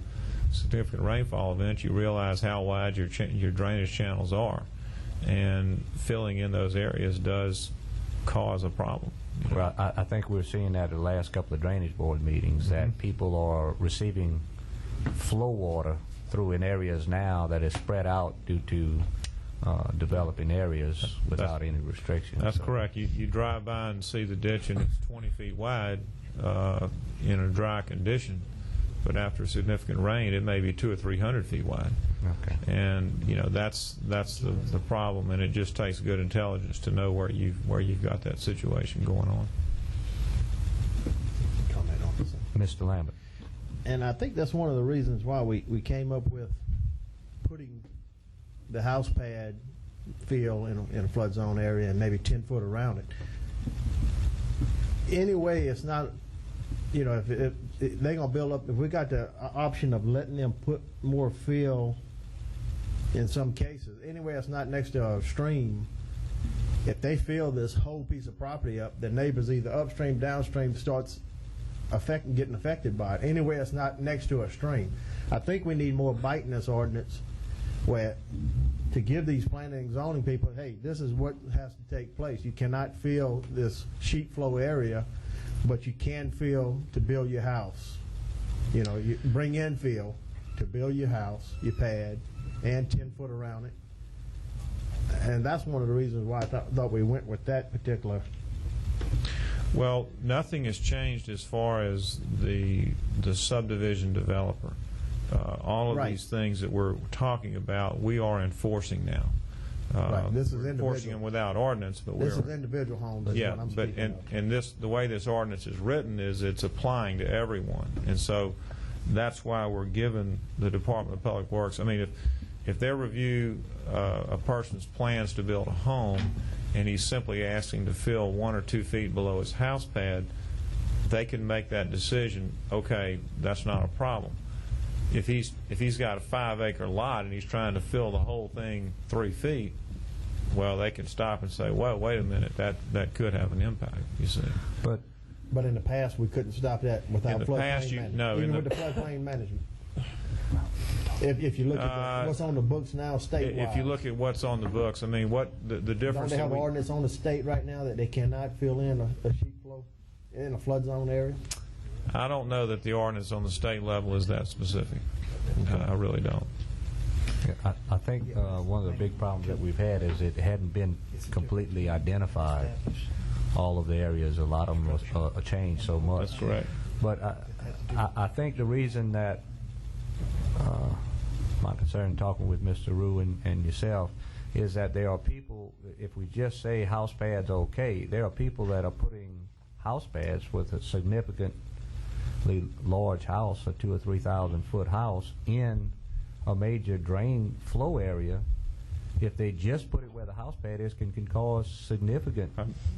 significant rainfall event, you realize how wide your drainage channels are, and filling in those areas does cause a problem. Well, I think we're seeing that at the last couple of drainage board meetings, that people are receiving flow water through in areas now that is spread out due to developing areas without any restrictions. That's correct. You drive by and see the ditch and it's 20 feet wide in a dry condition, but after significant rain, it may be 200 or 300 feet wide. Okay. And you know that's the problem, and it just takes good intelligence to know where you've got that situation going on. Comment on this. Mr. Lambert. And I think that's one of the reasons why we came up with putting the house pad fill in a flood zone area and maybe 10 foot around it. Anyway, it's not, you know, if they're going to build up, if we got the option of letting them put more fill in some cases, anyway, it's not next to a stream. If they fill this whole piece of property up, the neighbors either upstream, downstream starts getting affected by it. Anyway, it's not next to a stream. I think we need more bite in this ordinance where to give these planning and zoning people, hey, this is what has to take place. You cannot fill this sheet flow area, but you can fill to build your house. You know, you bring in fill to build your house, your pad, and 10 foot around it. And that's one of the reasons why I thought we went with that particular. Well, nothing has changed as far as the subdivision developer. All of these things that we're talking about, we are enforcing now. Right. This is we're enforcing them without ordinance, but this is individual homes. Yeah, what I'm but and the way this ordinance is written is it's applying to everyone, and so that's why we're giving the Department of Public Works. I mean, if they review a person's plans to build a home, and he's simply asking to fill 1 or 2 feet below his house pad, they can make that decision. Okay, that's not a problem. If he's got a 5-acre lot and he's trying to fill the whole thing 3 feet, well, they can stop and say, well, wait a minute, that could have an impact, you see. But in the past, we couldn't stop that without floodplain management. No, even with the floodplain management. If you look at what's on the books now, statewide. If you look at what's on the books, I mean, what the difference? Don't they have an ordinance on the state right now that they cannot fill in a sheet flow in a flood zone area? I don't know that the ordinance on the state level is that specific. I really don't. Yeah, I think one of the big problems that we've had is it hadn't been completely identified, all of the areas. A lot of them was changed so much. That's correct. But I think the reason that my concern talking with Mr. Rue and yourself is that there are people, if we just say house pads okay, there are people that are putting house pads with a significantly large house, a 2,000 or 3,000 foot house, in a major drain flow area. If they just put it where the house pad is, can cause significant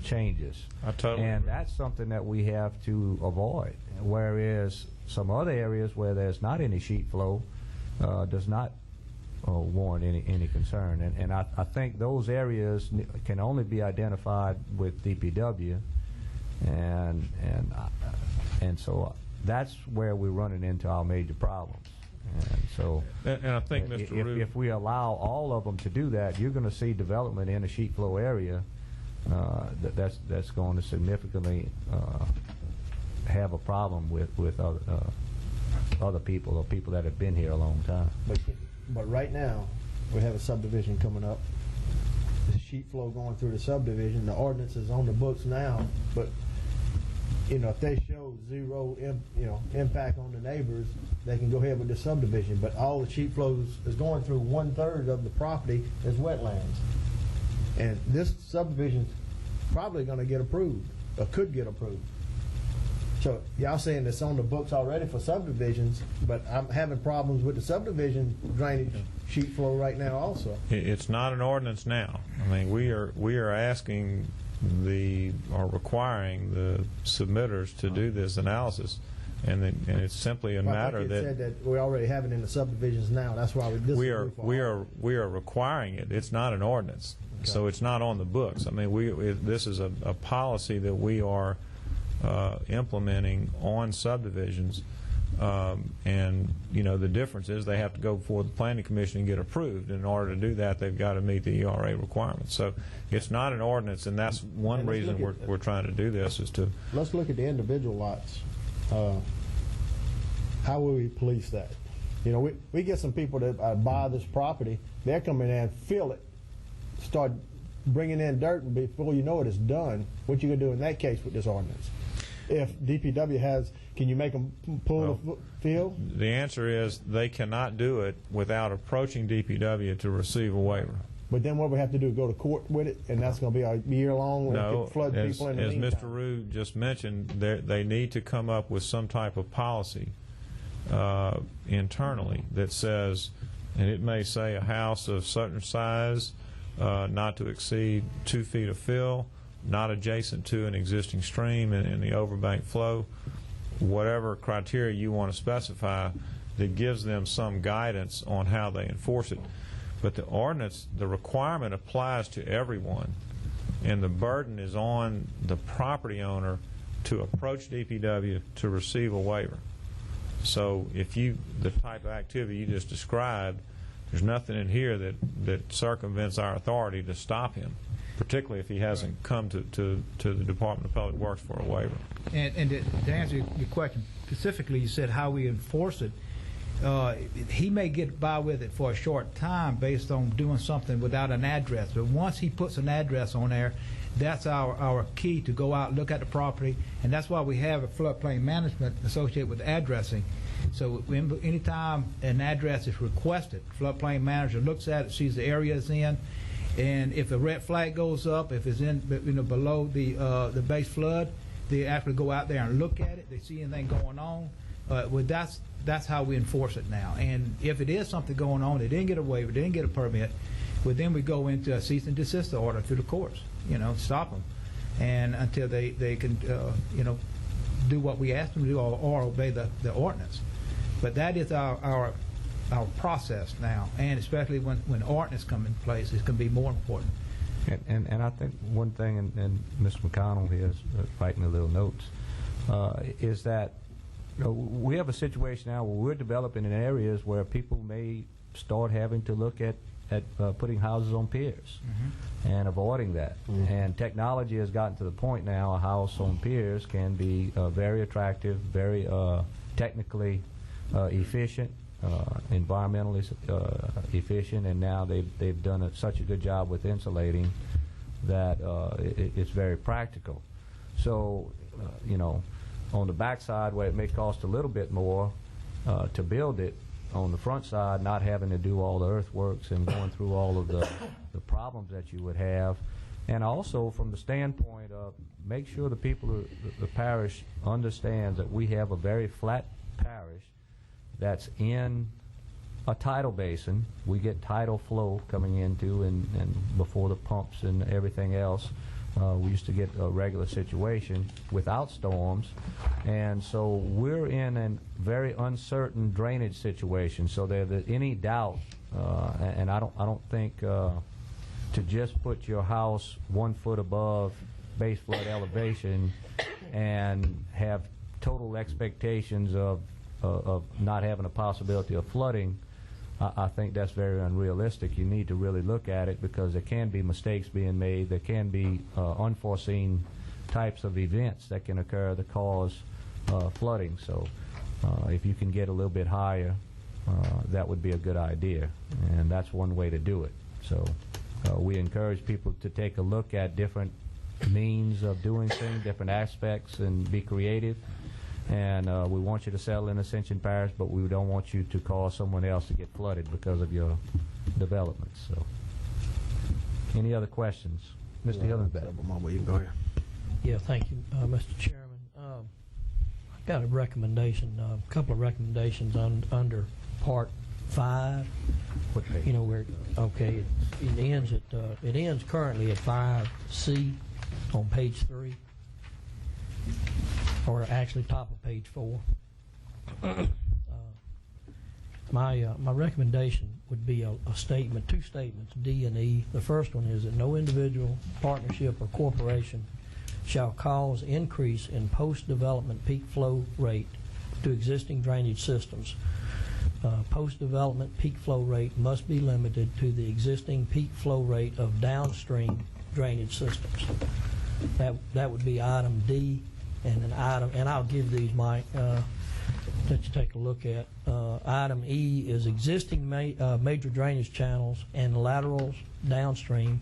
changes. I totally and agree. That's something that we have to avoid. Whereas some other areas where there's not any sheet flow does not warrant any concern. And I think those areas can only be identified with DPW, and so that's where we're running into our major problems. And so, and I think, Mr. Rue, if we allow all of them to do that, you're going to see development in a sheet flow area that's going to significantly have a problem with other people or people that have been here a long time. But right now, we have a subdivision coming up. The sheet flow going through the subdivision. The ordinance is on the books now, but you know, if they show zero impact on the neighbors, they can go ahead with the subdivision. But all the sheet flows is going through 1/3 of the property is wetlands, and this subdivision is probably going to get approved or could get approved. So y'all saying it's on the books already for subdivisions, but I'm having problems with the subdivision drainage sheet flow right now also. it's not an ordinance now. I mean, we are asking or requiring the submitters to do this analysis, and it's simply a matter that said that we already have it in the subdivisions now. That's why we are requiring it. It's not an ordinance, so it's not on the books. I mean, this is a policy that we are implementing on subdivisions, and you know, the difference is they have to go before the Planning Commission and get approved. In order to do that, they've got to meet the ERA requirements. So it's not an ordinance, and that's one reason we're trying to do this, is to let's look at the individual lots. How will we police that? You know, we get some people that buy this property, they're coming in and fill it, start bringing in dirt, and before you know it, it's done. What you gonna do in that case with this ordinance? if DPW has, can you make them pull the field? The answer is they cannot do it without approaching DPW to receive a waiver. But then what we have to do is go to court with it, and that's going to be a year-long. No, flood people in the as meantime. Mr. Rue just mentioned, they need to come up with some type of policy internally that says, and it may say a house of certain size, not to exceed 2 feet of fill, not adjacent to an existing stream in the overbank flow, whatever criteria you want to specify that gives them some guidance on how they enforce it. But the ordinance, the requirement applies to everyone, and the burden is on the property owner to approach DPW to receive a waiver. So if the type of activity you just described, there's nothing in here that circumvents our authority to stop him, particularly if he hasn't come to the Department of Public Works for a waiver. And to answer your question specifically, you said how we enforce it. He may get by with it for a short time based on doing something without an address. But once he puts an address on there, that's our key to go out and look at the property. And that's why we have a floodplain management associated with addressing. So anytime an address is requested, floodplain manager looks at it, sees the area it's in, and if a red flag goes up, if it's in below the base flood, they actually go out there and look at it. They see anything going on. That's how we enforce it now. And if it is something going on, they didn't get a waiver, they didn't get a permit, well, then we go into a cease and desist order through the courts, stop them, and until they can, do what we ask them to do or obey the ordinance. But that is our process now, and especially when ordinance come in place, it's going to be more important. And I think one thing, and Mr. McConnell here is writing the little notes, is that we have a situation now where we're developing in areas where people may start having to look at putting houses on piers and avoiding that. And technology has gotten to the point now a house on piers can be very attractive, very technically efficient, environmentally efficient, and now they've done such a good job with insulating that it's very practical. So, on the backside where it may cost a little bit more to build it, on the front side not having to do all the earthworks and going through all of the problems that you would have. And also from the standpoint of make sure the people, the parish understands that we have a very flat parish that's in a tidal basin. We get tidal flow coming into and before the pumps and everything else. We used to get a regular situation without storms, and so we're in a very uncertain drainage situation. So there's any doubt, and I don't think to just put your house 1 foot above base flood elevation and have total expectations of not having a possibility of flooding. I think that's very unrealistic. You need to really look at it because there can be mistakes being made. There can be unforeseen types of events that can occur that cause flooding. So if you can get a little bit higher, that would be a good idea. And that's one way to do it. So we encourage people to take a look at different means of doing things, different aspects, and be creative. And we want you to settle in Ascension Parish, but we don't want you to cause someone else to get flooded because of your developments. So, any other questions? Mr. Hillenbeck. You can go here. Yeah, thank you, Mr. Chairman. I've got a recommendation, a couple of recommendations under Part 5. What page? Where it ends currently at 5C on page 3. Or actually top of page 4. My recommendation would be a statement, 2 statements, D and E. The first one is that no individual, partnership, or corporation shall cause increase in post-development peak flow rate to existing drainage systems. Post-development peak flow rate must be limited to the existing peak flow rate of downstream drainage systems. That would be item D. And an item, and I'll give these, Mike, that you take a look at. Item E is existing major drainage channels and laterals downstream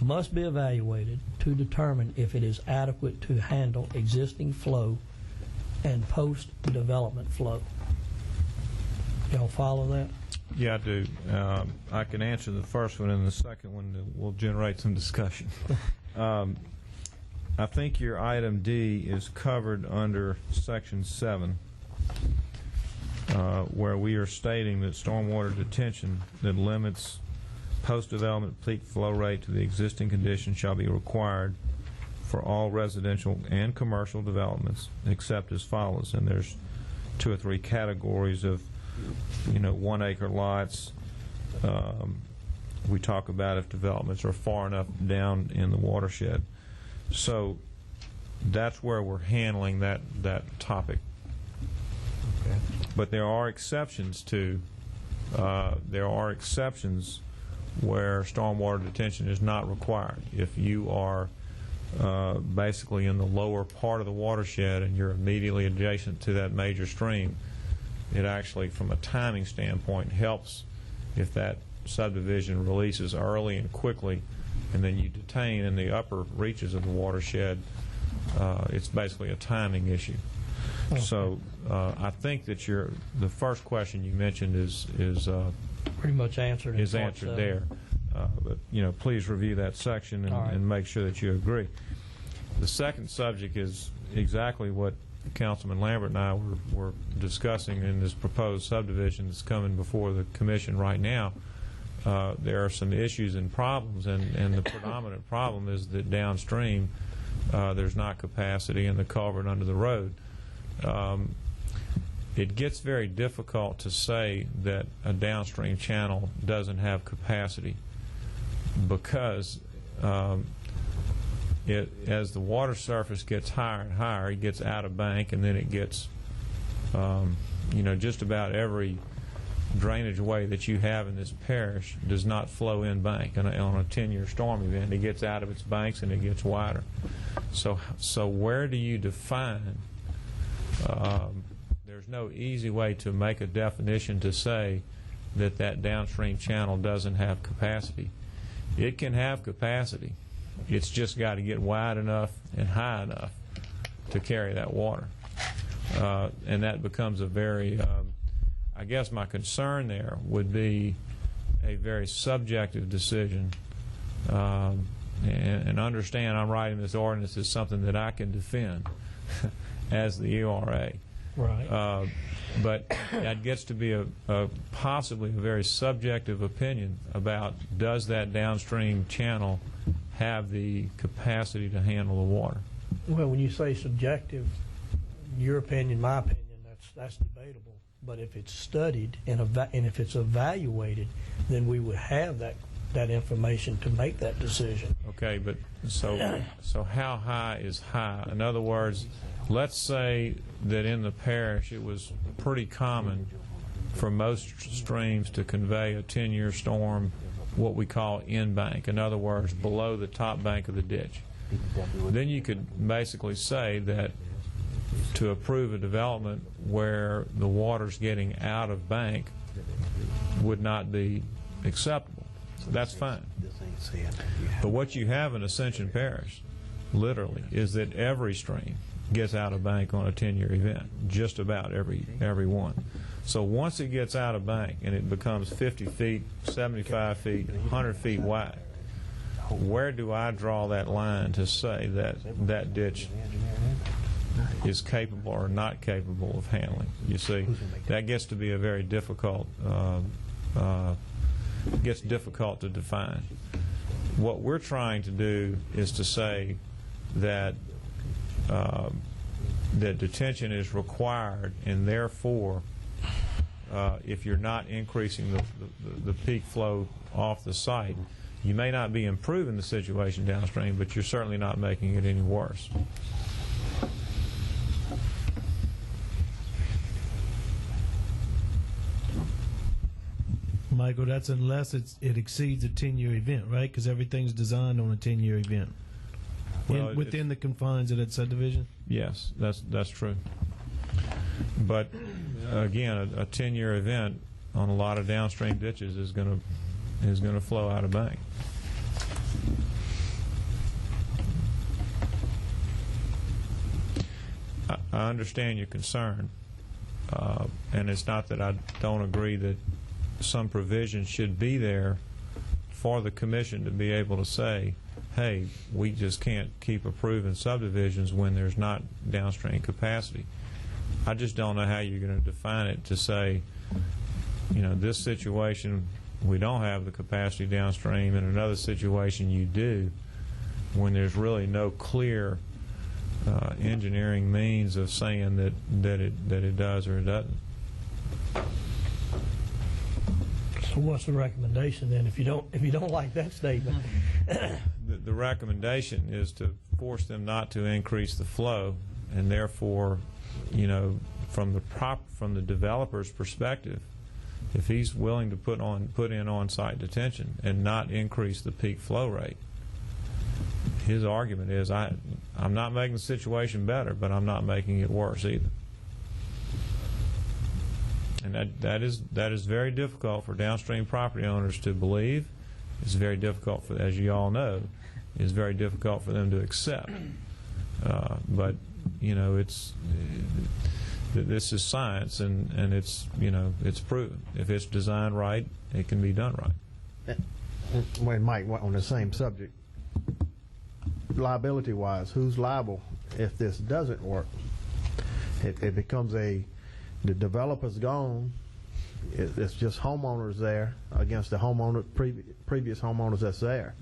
must be evaluated to determine if it is adequate to handle existing flow and post-development flow. Y'all follow that? Yeah, I do. I can answer the first one, and the second one will generate some discussion. I think your item D is covered under Section 7, where we are stating that stormwater detention that limits post-development peak flow rate to the existing condition shall be required for all residential and commercial developments, except as follows. And there's 2 or 3 categories of 1 acre lots. We talk about if developments are far enough down in the watershed. So that's where we're handling that topic. Okay. But there are exceptions to where stormwater detention is not required. If you are basically in the lower part of the watershed and you're immediately adjacent to that major stream, it actually, from a timing standpoint, helps if that subdivision releases early and quickly, and then you detain in the upper reaches of the watershed. It's basically a timing issue. Okay. So I think that the first question you mentioned is pretty much answered. Is answered there. But please review that section and make sure that you agree. The second subject is exactly what Councilman Lambert and I were discussing in this proposed subdivision that's coming before the Commission right now. There are some issues and problems, and the predominant problem is that downstream there's not capacity in the culvert under the road. It gets very difficult to say that a downstream channel doesn't have capacity because as the water surface gets higher and higher, it gets out of bank, and then it gets, just about every drainage way that you have in this parish does not flow in bank. And on a 10-year storm event, it gets out of its banks and it gets wider. So where do you define? There's no easy way to make a definition to say that downstream channel doesn't have capacity. It can have capacity. It's just got to get wide enough and high enough to carry that water. And that becomes a very, I guess my concern there would be a very subjective decision. And understand I'm writing this ordinance as something that I can defend as the ERA. Right. But that gets to be possibly a very subjective opinion about does that downstream channel have the capacity to handle the water. Well, when you say subjective, your opinion, my opinion, that's debatable. But if it's studied and if it's evaluated, then we would have that information to make that decision. Okay, but so how high is high? In other words, let's say that in the parish it was pretty common for most streams to convey a 10-year storm what we call in bank. In other words, below the top bank of the ditch. Then you could basically say that to approve a development where the water's getting out of bank would not be acceptable. That's fine. But what you have in Ascension Parish, literally, is that every stream gets out of bank on a 10-year event, just about every one. So once it gets out of bank and it becomes 50 feet, 75 feet, 100 feet wide, where do I draw that line to say that ditch is capable or not capable of handling? You see, that gets to be a very difficult, gets difficult to define. What we're trying to do is to say that that detention is required, and therefore if you're not increasing the peak flow off the site, you may not be improving the situation downstream, but you're certainly not making it any worse. Michael, that's unless it exceeds a 10-year event, right? Because everything's designed on a 10-year event. Well, within the confines of that subdivision? Yes, that's true. But again, a 10-year event on a lot of downstream ditches is going to flow out of bank. I understand your concern, and it's not that I don't agree that some provision should be there for the commission to be able to say, hey, we just can't keep approving subdivisions when there's not downstream capacity. I just don't know how you're going to define it to say, you know, this situation we don't have the capacity downstream, in another situation you do, when there's really no clear engineering means of saying that it does or it doesn't. So what's the recommendation then? If you don't like that statement, the recommendation is to force them not to increase the flow, and therefore, you know, from the developer's perspective, if he's willing to put in on-site detention and not increase the peak flow rate, his argument is, I'm not making the situation better, but I'm not making it worse either. And that is very difficult for downstream property owners to believe. It's very difficult for, as you all know, it's very difficult for them to accept. But you know, this is science, and it's, you know, it's proven. If it's designed right, it can be done right. Wait, Mike, on the same subject, liability-wise, who's liable if this doesn't work? It becomes the developer's gone. It's just homeowners there against the previous homeowners that's there.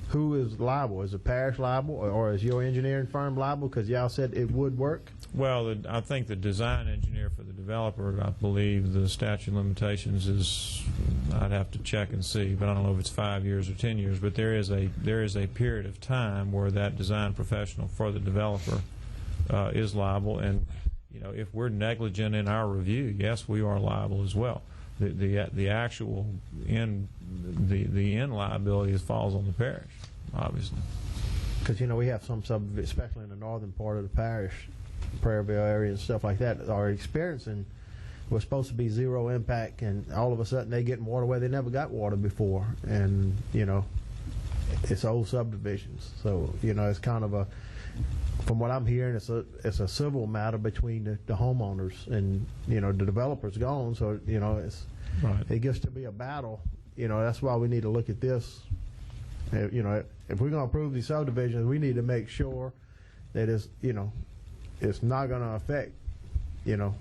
Who is liable? Is the parish liable, or is your engineering firm liable because y'all said it would work? Well, I think the design engineer for the developer, I believe the statute of limitations is, I'd have to check and see, but I don't know if it's 5 years or 10 years. But there is a period of time where that design professional for the developer is liable, and you know, if we're negligent in our review, yes, we are liable as well. The actual end liability falls on the parish, obviously. Because, you know, we have some subdivisions, especially in the northern part of the parish, Prairieville area and stuff like that, are experiencing what's supposed to be zero impact, and all of a sudden they get water where they never got water before. And, you know, it's old subdivisions. So, you know, it's kind of a, from what I'm hearing, it's a civil matter between the homeowners, and, you know, the developer's gone, so, you know, it gets to be a battle. You know, that's why we need to look at this. You know, if we're going to approve these subdivisions, we need to make sure that it's, you know, it's not going to affect, you know,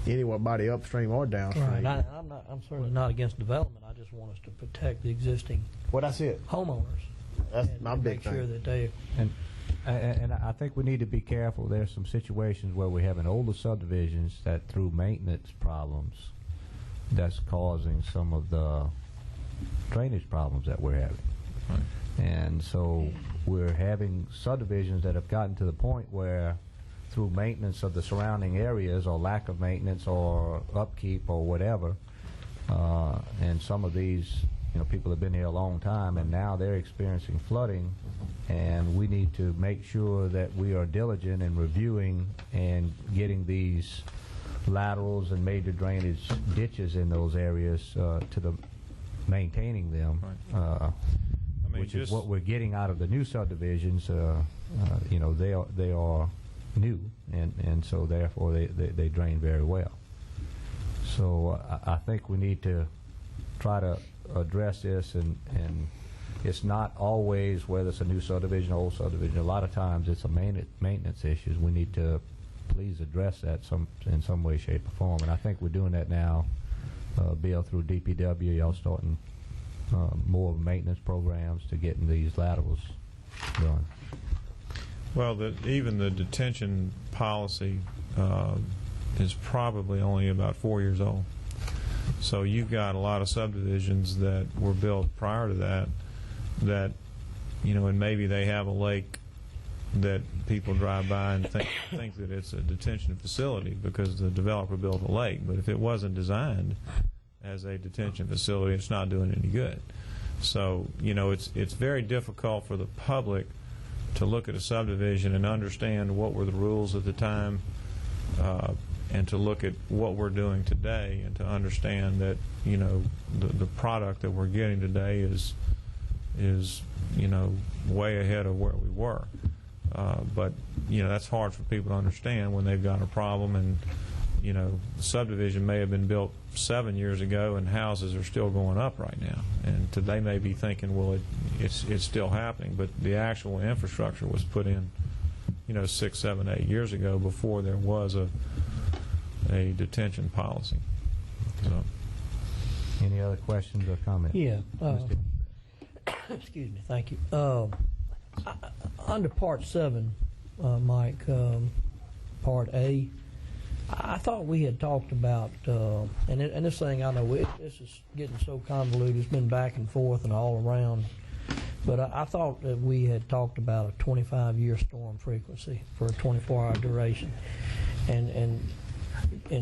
anybody upstream or downstream. right. I'm certainly not against development. I just want us to protect the existing homeowners. That's my big make thing. sure that they. And I think we need to be careful. There's some situations where we have an older subdivisions that, through maintenance problems, that's causing some of the drainage problems that we're having. Right. And so we're having subdivisions that have gotten to the point where, through maintenance of the surrounding areas, or lack of maintenance or upkeep or whatever, and some of these, you know, people have been here a long time, and now they're experiencing flooding, and we need to make sure that we are diligent in reviewing and getting these laterals and major drainage ditches in those areas to the maintaining them, right. which is what we're getting out of the new subdivisions. You know, they are new, and so therefore they drain very well. So I think we need to try to address this, and it's not always whether it's a new subdivision or old subdivision. A lot of times it's a maintenance issues. We need to please address that in some way, shape, or form, and I think we're doing that now. Bill, through DPW, y'all starting more maintenance programs to getting these laterals done. Well, even the detention policy is probably only about 4 years old. So you've got a lot of subdivisions that were built prior to that, you know, and maybe they have a lake that people drive by and think that it's a detention facility because the developer built a lake. But if it wasn't designed as a detention facility, it's not doing any good. So, you know, it's very difficult for the public to look at a subdivision and understand what were the rules at the time, and to look at what we're doing today, and to understand that, you know, the product that we're getting today is you know, way ahead of where we were. But, that's hard for people to understand when they've got a problem, and, the subdivision may have been built 7 years ago and houses are still going up right now. And they may be thinking, well, it's still happening, but the actual infrastructure was put in, 6, 7, 8 years ago before there was a detention policy. So. Any other questions or comments? Yeah. Excuse me. Thank you. Under Part 7, Mike, Part A, I thought we had talked about, and this thing, I know this is getting so convoluted, it's been back and forth and all around, but I thought that we had talked about a 25-year storm frequency for a 24-hour duration. And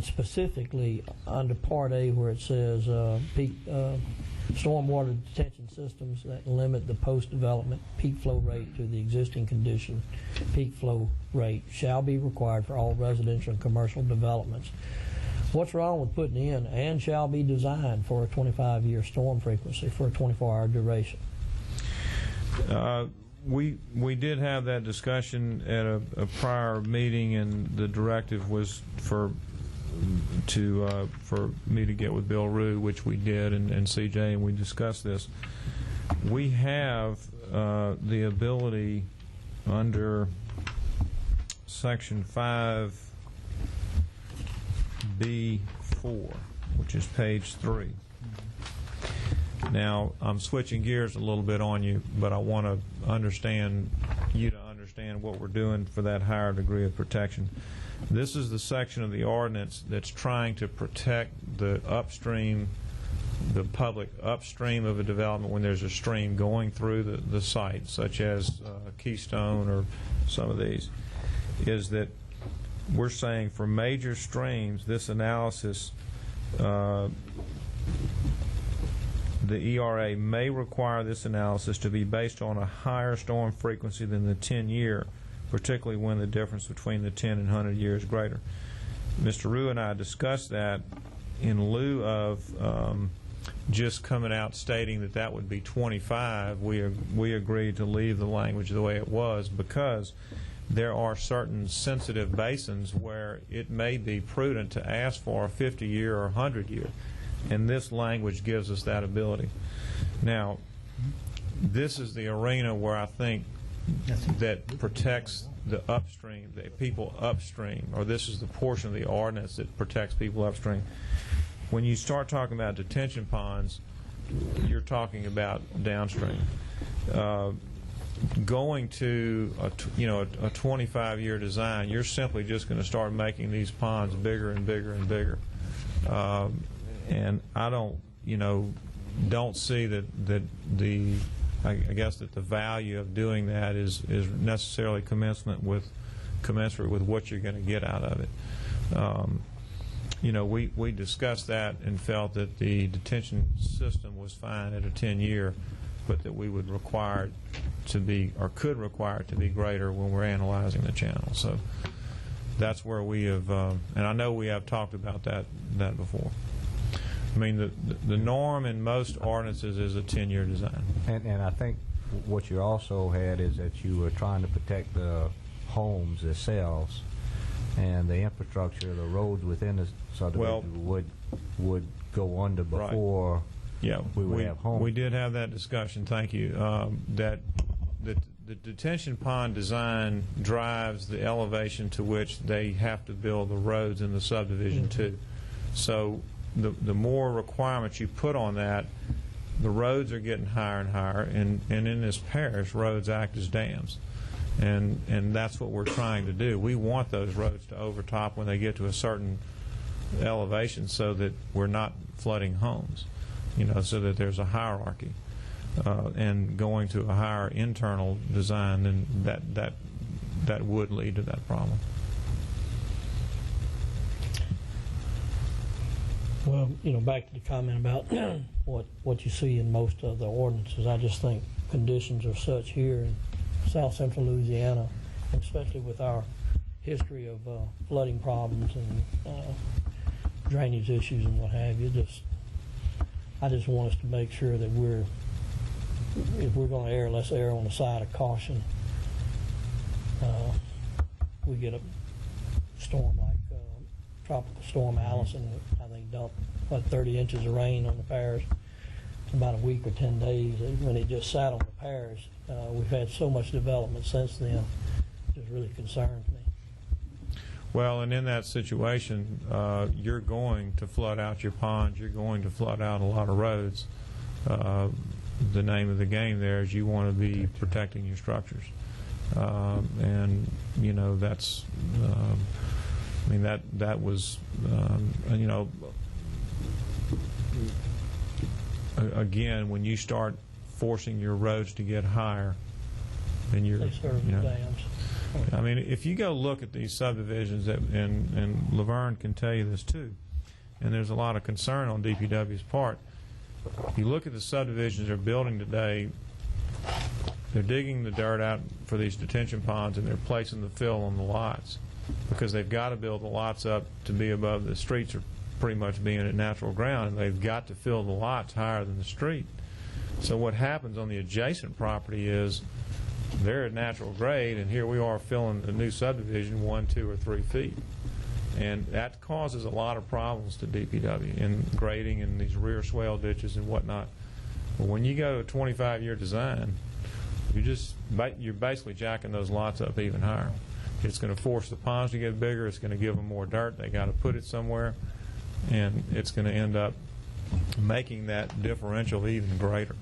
specifically under Part A where it says peak stormwater detention systems that limit the post-development peak flow rate to the existing condition peak flow rate shall be required for all residential and commercial developments. What's wrong with putting in and shall be designed for a 25-year storm frequency for a 24-hour duration? We did have that discussion at a prior meeting, and the directive was for me to get with Bill Rue, which we did, and CJ, and we discussed this. We have the ability under Section 5B4, which is page 3. Now, I'm switching gears a little bit on you, but I want to understand what we're doing for that higher degree of protection. This is the section of the ordinance that's trying to protect the public upstream of a development when there's a stream going through the site, such as Keystone or some of these, is that we're saying for major streams, this analysis, the ERA may require this analysis to be based on a higher storm frequency than the 10-year, particularly when the difference between the 10 and 100 years is greater. Mr. Rue and I discussed that in lieu of just coming out stating that would be 25. We agreed to leave the language the way it was because there are certain sensitive basins where it may be prudent to ask for a 50-year or 100-year, and this language gives us that ability. Now, this is the arena where I think that protects the upstream, the people upstream, or this is the portion of the ordinance that protects people upstream. When you start talking about detention ponds, you're talking about downstream. Going to a 25-year design, you're simply just going to start making these ponds bigger and bigger and bigger. And I don't see that the I guess that the value of doing that is necessarily commensurate with what you're going to get out of it. We discussed that and felt that the detention system was fine at a 10-year, but that we would require it to be, or could require it to be greater when we're analyzing the channel. So that's where we have, and I know we have talked about that before. I mean, the norm in most ordinances is a 10-year design. And I think what you also had is that you were trying to protect the homes themselves and the infrastructure, the roads within the subdivision would go under before we would have homes. We did have that discussion, thank you, that the detention pond design drives the elevation to which they have to build the roads in the subdivision too. So the more requirements you put on that, the roads are getting higher and higher, and in this parish, roads act as dams. And that's what we're trying to do. We want those roads to overtop when they get to a certain elevation so that we're not flooding homes, so that there's a hierarchy. And going to a higher internal design, then that would lead to that problem. Well, back to the comment about what you see in most of the ordinances, I just think conditions are such here in South Central Louisiana, and especially with our history of flooding problems and drainage issues and what have you. I just want us to make sure that if we're going to err, let's err on the side of caution. we get a storm like Tropical Storm Allison, I think dumped about 30 inches of rain on the parish in about a week or 10 days. When it just sat on the parish, we've had so much development since then. It just really concerns me. Well, and in that situation, you're going to flood out your ponds. You're going to flood out a lot of roads. The name of the game there is you want to be protecting your structures. And, you know, that's, I mean, that was, you know, again, when you start forcing your roads to get higher, then you're, you know, I mean, if you go look at these subdivisions, and Laverne can tell you this too, and there's a lot of concern on DPW's part. If you look at the subdivisions they're building today, they're digging the dirt out for these detention ponds and they're placing the fill on the lots because they've got to build the lots up to be above the streets are pretty much being at natural ground, and they've got to fill the lots higher than the street. So what happens on the adjacent property is they're at natural grade, and here we are filling a new subdivision 1, 2, or 3 feet. And that causes a lot of problems to DPW in grading and these rear swale ditches and whatnot. But when you go to a 25-year design, you're basically jacking those lots up even higher. It's going to force the ponds to get bigger. It's going to give them more dirt. They got to put it somewhere, and it's going to end up making that differential even greater.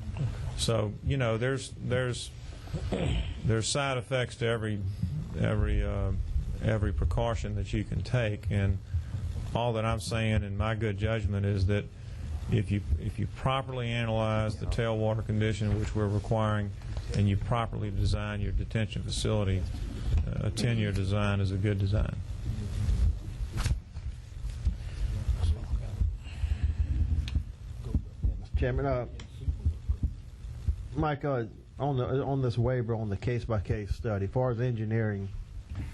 So, you know, there's side effects to every precaution that you can take, and all that I'm saying in my good judgment is that if you properly analyze the tailwater condition, which we're requiring, and you properly design your detention facility, a 10-year design is a good design. Chairman, Mike, on this waiver on the case-by-case study, as far as engineering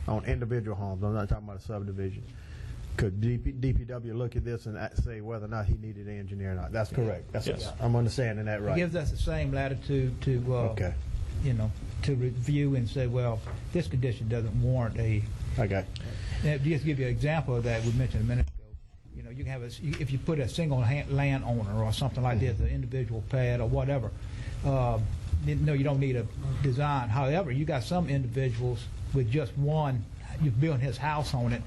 on individual homes, I'm not talking about a subdivision, could DPW look at this and say whether or not he needed an engineer or not? That's correct. That's yes. I'm understanding that right. It gives us the same latitude to, okay, you know, to review and say, well, this condition doesn't warrant a. Okay. Now, just to give you an example of that, we mentioned a minute ago. You know, you can have if you put a single landowner or something like this, an individual pad or whatever. No, you don't need a design. However, you got some individuals with just one. You've built his house on it,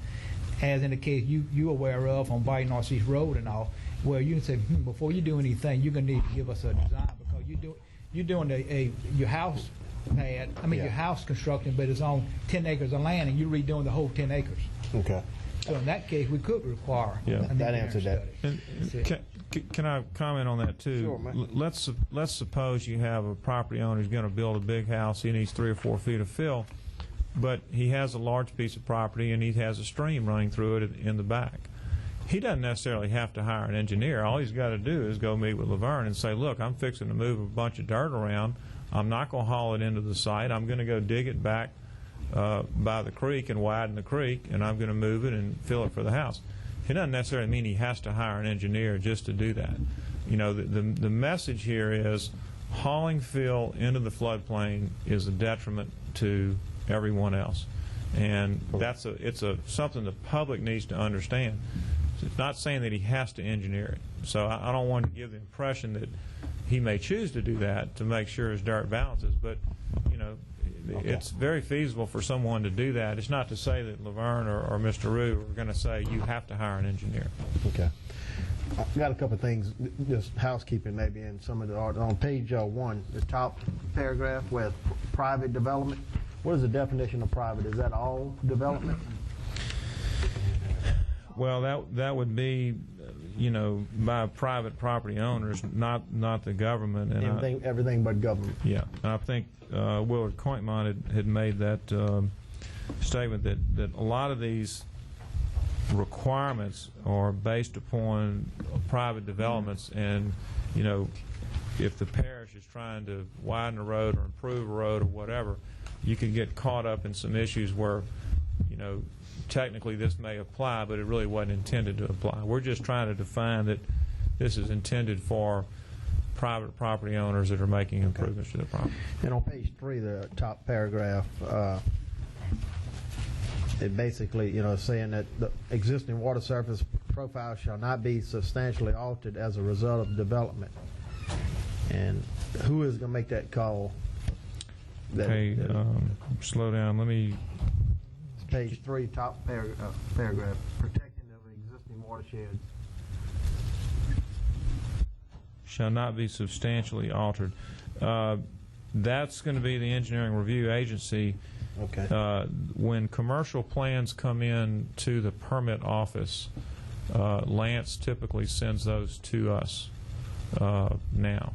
as in the case you're aware of on Bayou North East Road and all, where you can say, before you do anything, you're going to need to give us a design because you're doing your house pad. I mean, your house construction, but it's on 10 acres of land, and you're redoing the whole 10 acres. Okay. So in that case, we could require. That answered that. And can I comment on that too? Sure, man. Let's suppose you have a property owner who's going to build a big house. He needs 3 or 4 feet of fill, but he has a large piece of property and he has a stream running through it in the back. He doesn't necessarily have to hire an engineer. All he's got to do is go meet with Laverne and say, look, I'm fixing to move a bunch of dirt around. I'm not going to haul it into the site. I'm going to go dig it back by the creek and widen the creek, and I'm going to move it and fill it for the house. It doesn't necessarily mean he has to hire an engineer just to do that. You know, the message here is hauling fill into the floodplain is a detriment to everyone else, and it's something the public needs to understand. It's not saying that he has to engineer it. So I don't want to give the impression that he may choose to do that to make sure his dirt balances, but you know, it's very feasible for someone to do that. It's not to say that Laverne or Mr. Rue are going to say you have to hire an engineer. Okay. I got a couple of things, just housekeeping maybe in some of the art. On page 1, the top paragraph where private development, what is the definition of private? Is that all development? Well, that would be, you know, by private property owners, not the government. And everything but government. Yeah, and I think Willard Cointmont had made that statement that a lot of these requirements are based upon private developments, and you know, if the parish is trying to widen a road or improve a road or whatever, you can get caught up in some issues where, you know, technically this may apply, but it really wasn't intended to apply. We're just trying to define that this is intended for private property owners that are making improvements to their property. And on page 3, the top paragraph, it basically, you know, saying that the existing water surface profile shall not be substantially altered as a result of development. And who is going to make that call? Okay, slow down. Let me. Page 3, top paragraph. Protecting of existing watersheds. Shall not be substantially altered. That's going to be the engineering review agency. Okay. When commercial plans come in to the permit office, Lance typically sends those to us now.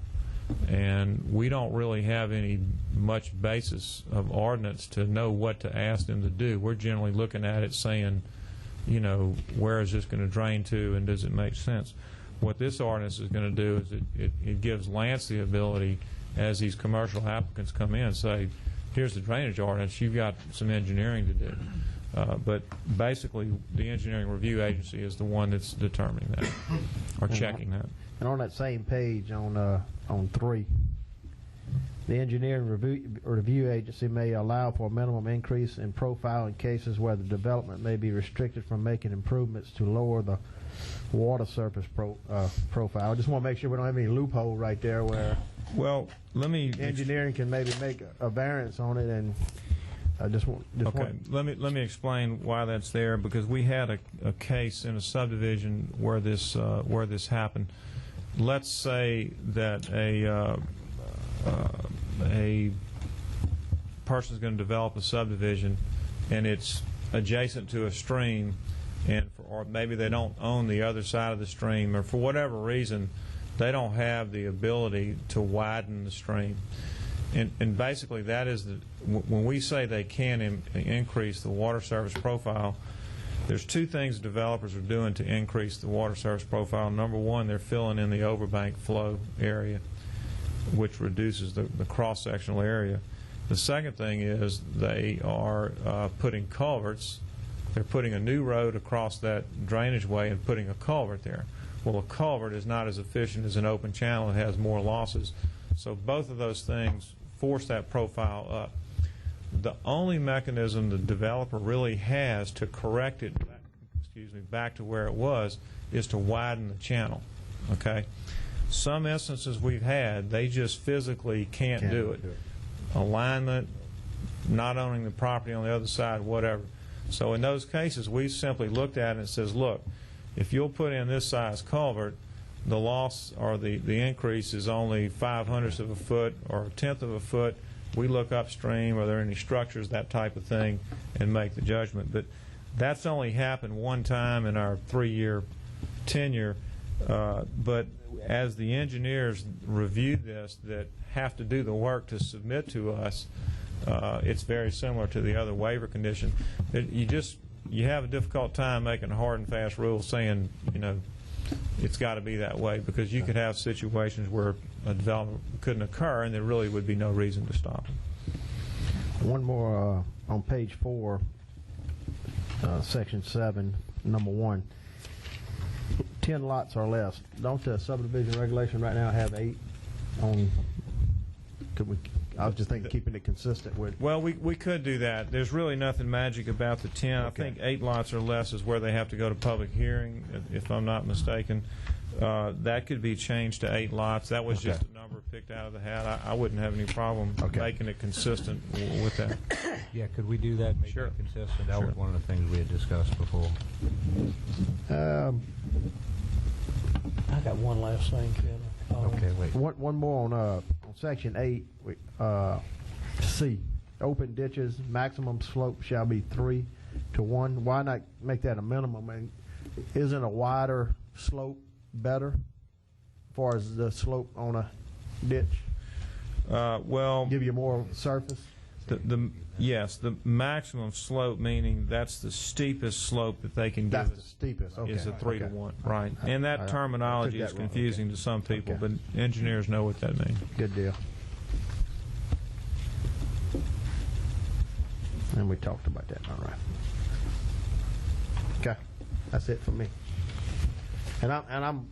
And we don't really have any much basis of ordinance to know what to ask them to do. We're generally looking at it saying, you know, where is this going to drain to and does it make sense? What this ordinance is going to do is it gives Lance the ability, as these commercial applicants come in, say, here's the drainage ordinance, you've got some engineering to do. But basically, the engineering review agency is the one that's determining that or checking that. And on that same page, on 3, the engineering review agency may allow for a minimum increase in profile in cases where the development may be restricted from making improvements to lower the water surface profile. I just want to make sure we don't have any loophole right there where engineering can maybe make a variance on it. And I just want. Let me explain why that's there, because we had a case in a subdivision where this happened. Let's say that a person is going to develop a subdivision and it's adjacent to a stream, or maybe they don't own the other side of the stream, or for whatever reason they don't have the ability to widen the stream. And basically that is when we say they can increase the water surface profile, there's two things developers are doing to increase the water surface profile. Number one, they're filling in the overbank flow area, which reduces the cross-sectional area. The second thing is they are putting culverts. They're putting a new road across that drainage way and putting a culvert there. Well, a culvert is not as efficient as an open channel. It has more losses. So both of those things force that profile up. The only mechanism the developer really has to correct it back to where it was is to widen the channel. Okay? Some instances we've had, they just physically can't do it. Alignment, not owning the property on the other side, whatever. So in those cases, we simply looked at it and says, look, if you'll put in this size culvert, the loss or the increase is only 0.05 of a foot or 1/10 of a foot. We look upstream, are there any structures, that type of thing, and make the judgment. But that's only happened one time in our 3-year tenure. But as the engineers review this that have to do the work to submit to us, it's very similar to the other waiver condition. You have a difficult time making a hard and fast rule saying, you know, it's got to be that way, because you could have situations where a development couldn't occur and there really would be no reason to stop it. One more on page 4, section 7, number 1. 10 lots or less. Don't the subdivision regulation right now have 8 on? I was just thinking keeping it consistent with. Well, we could do that. There's really nothing magic about the 10. Okay. I think 8 lots or less is where they have to go to public hearing, if I'm not mistaken. That could be changed to 8 lots. That was just a number picked out of the hat. I wouldn't have any problem making it consistent with that. Yeah, could we do that? Make it consistent. That was one of the things we had discussed before. I got one last thing, Ken. Okay, wait. One more on section 8. C. Open ditches, maximum slope shall be 3 to 1. Why not make that a minimum? And isn't a wider slope better as far as the slope on a ditch? Well, give you more surface. Yes, the maximum slope, meaning that's the steepest slope that they can give. That's the steepest. Okay. Is a 3 to 1, right? And that terminology is confusing to some people, but engineers know what that means. Good deal. And we talked about that. All right. Okay, that's it for me. And I'm,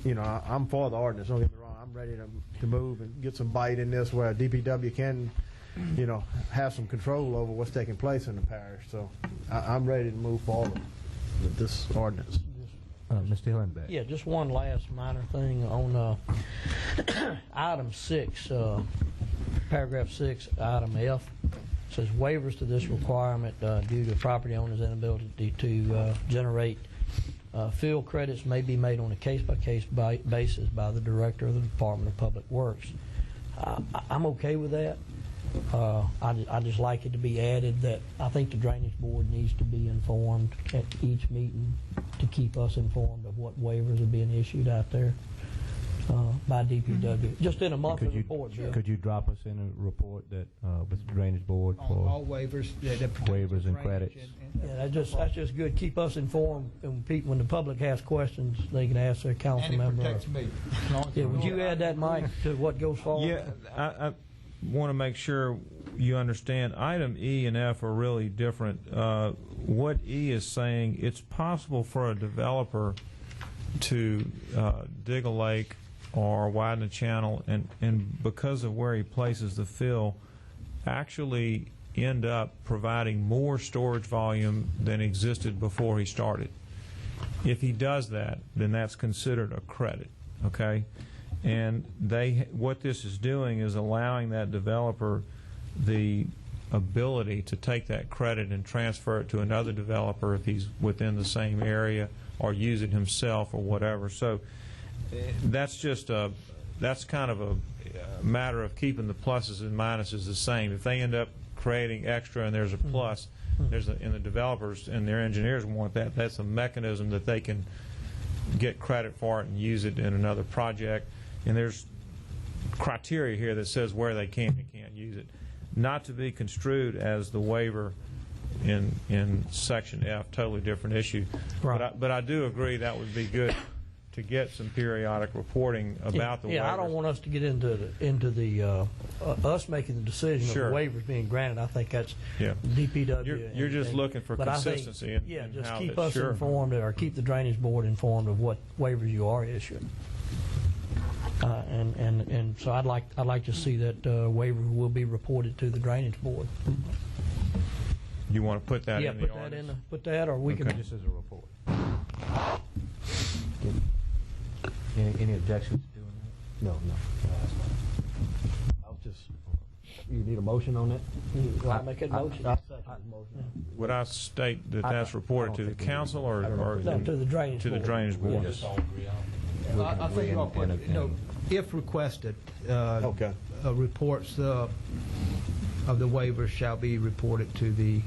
you know, I'm for the ordinance. Don't get me wrong. I'm ready to move and get some bite in this where DPW can have some control over what's taking place in the parish. So I'm ready to move forward with this ordinance. Mr. Hillenbeck. Yeah, just one last minor thing on item 6, paragraph 6, item F. Says waivers to this requirement due to property owner's inability to generate field credits may be made on a case-by-case basis by the director of the Department of Public Works. I'm okay with that. I just like it to be added that I think the Drainage Board needs to be informed at each meeting to keep us informed of what waivers are being issued out there by DPW. Just in a monthly report. Could you drop us in a report that with the Drainage Board for all waivers, waivers and credits? Yeah, that's just good. Keep us informed, and when the public has questions, they can ask their council member. And it protects me. Yeah, would you add that, Mike, to what goes forward? Yeah, I want to make sure you understand. Item E and F are really different. What E is saying, it's possible for a developer to dig a lake or widen a channel, and because of where he places the fill, actually end up providing more storage volume than existed before he started. If he does that, then that's considered a credit, okay? And what this is doing is allowing that developer the ability to take that credit and transfer it to another developer if he's within the same area, or use it himself or whatever. So that's just that's kind of a matter of keeping the pluses and minuses the same. If they end up creating extra and there's a plus, and the developers and their engineers want that, that's a mechanism that they can get credit for it and use it in another project. And there's criteria here that says where they can and can't use it. Not to be construed as the waiver in Section F, totally different issue. Right. But I do agree that would be good to get some periodic reporting about the waivers. Yeah, I don't want us to get into the us making the decision of the waivers being granted. I think that's DPW. You're just looking for consistency. Just keep us informed, or keep the Drainage Board informed of what waivers you are issuing. And so I'd like to see that waiver will be reported to the Drainage Board. You want to put that in the ordinance? Yeah, put that, or we can. This is a report. Any objections to doing that? No. I'll just. You need a motion on that? Will I make a motion? I second the motion. Would I state that that's reported to the council or to the Drainage Board? To the Drainage Board. Yes. I think you ought to put, if requested, reports of the waivers shall be reported to the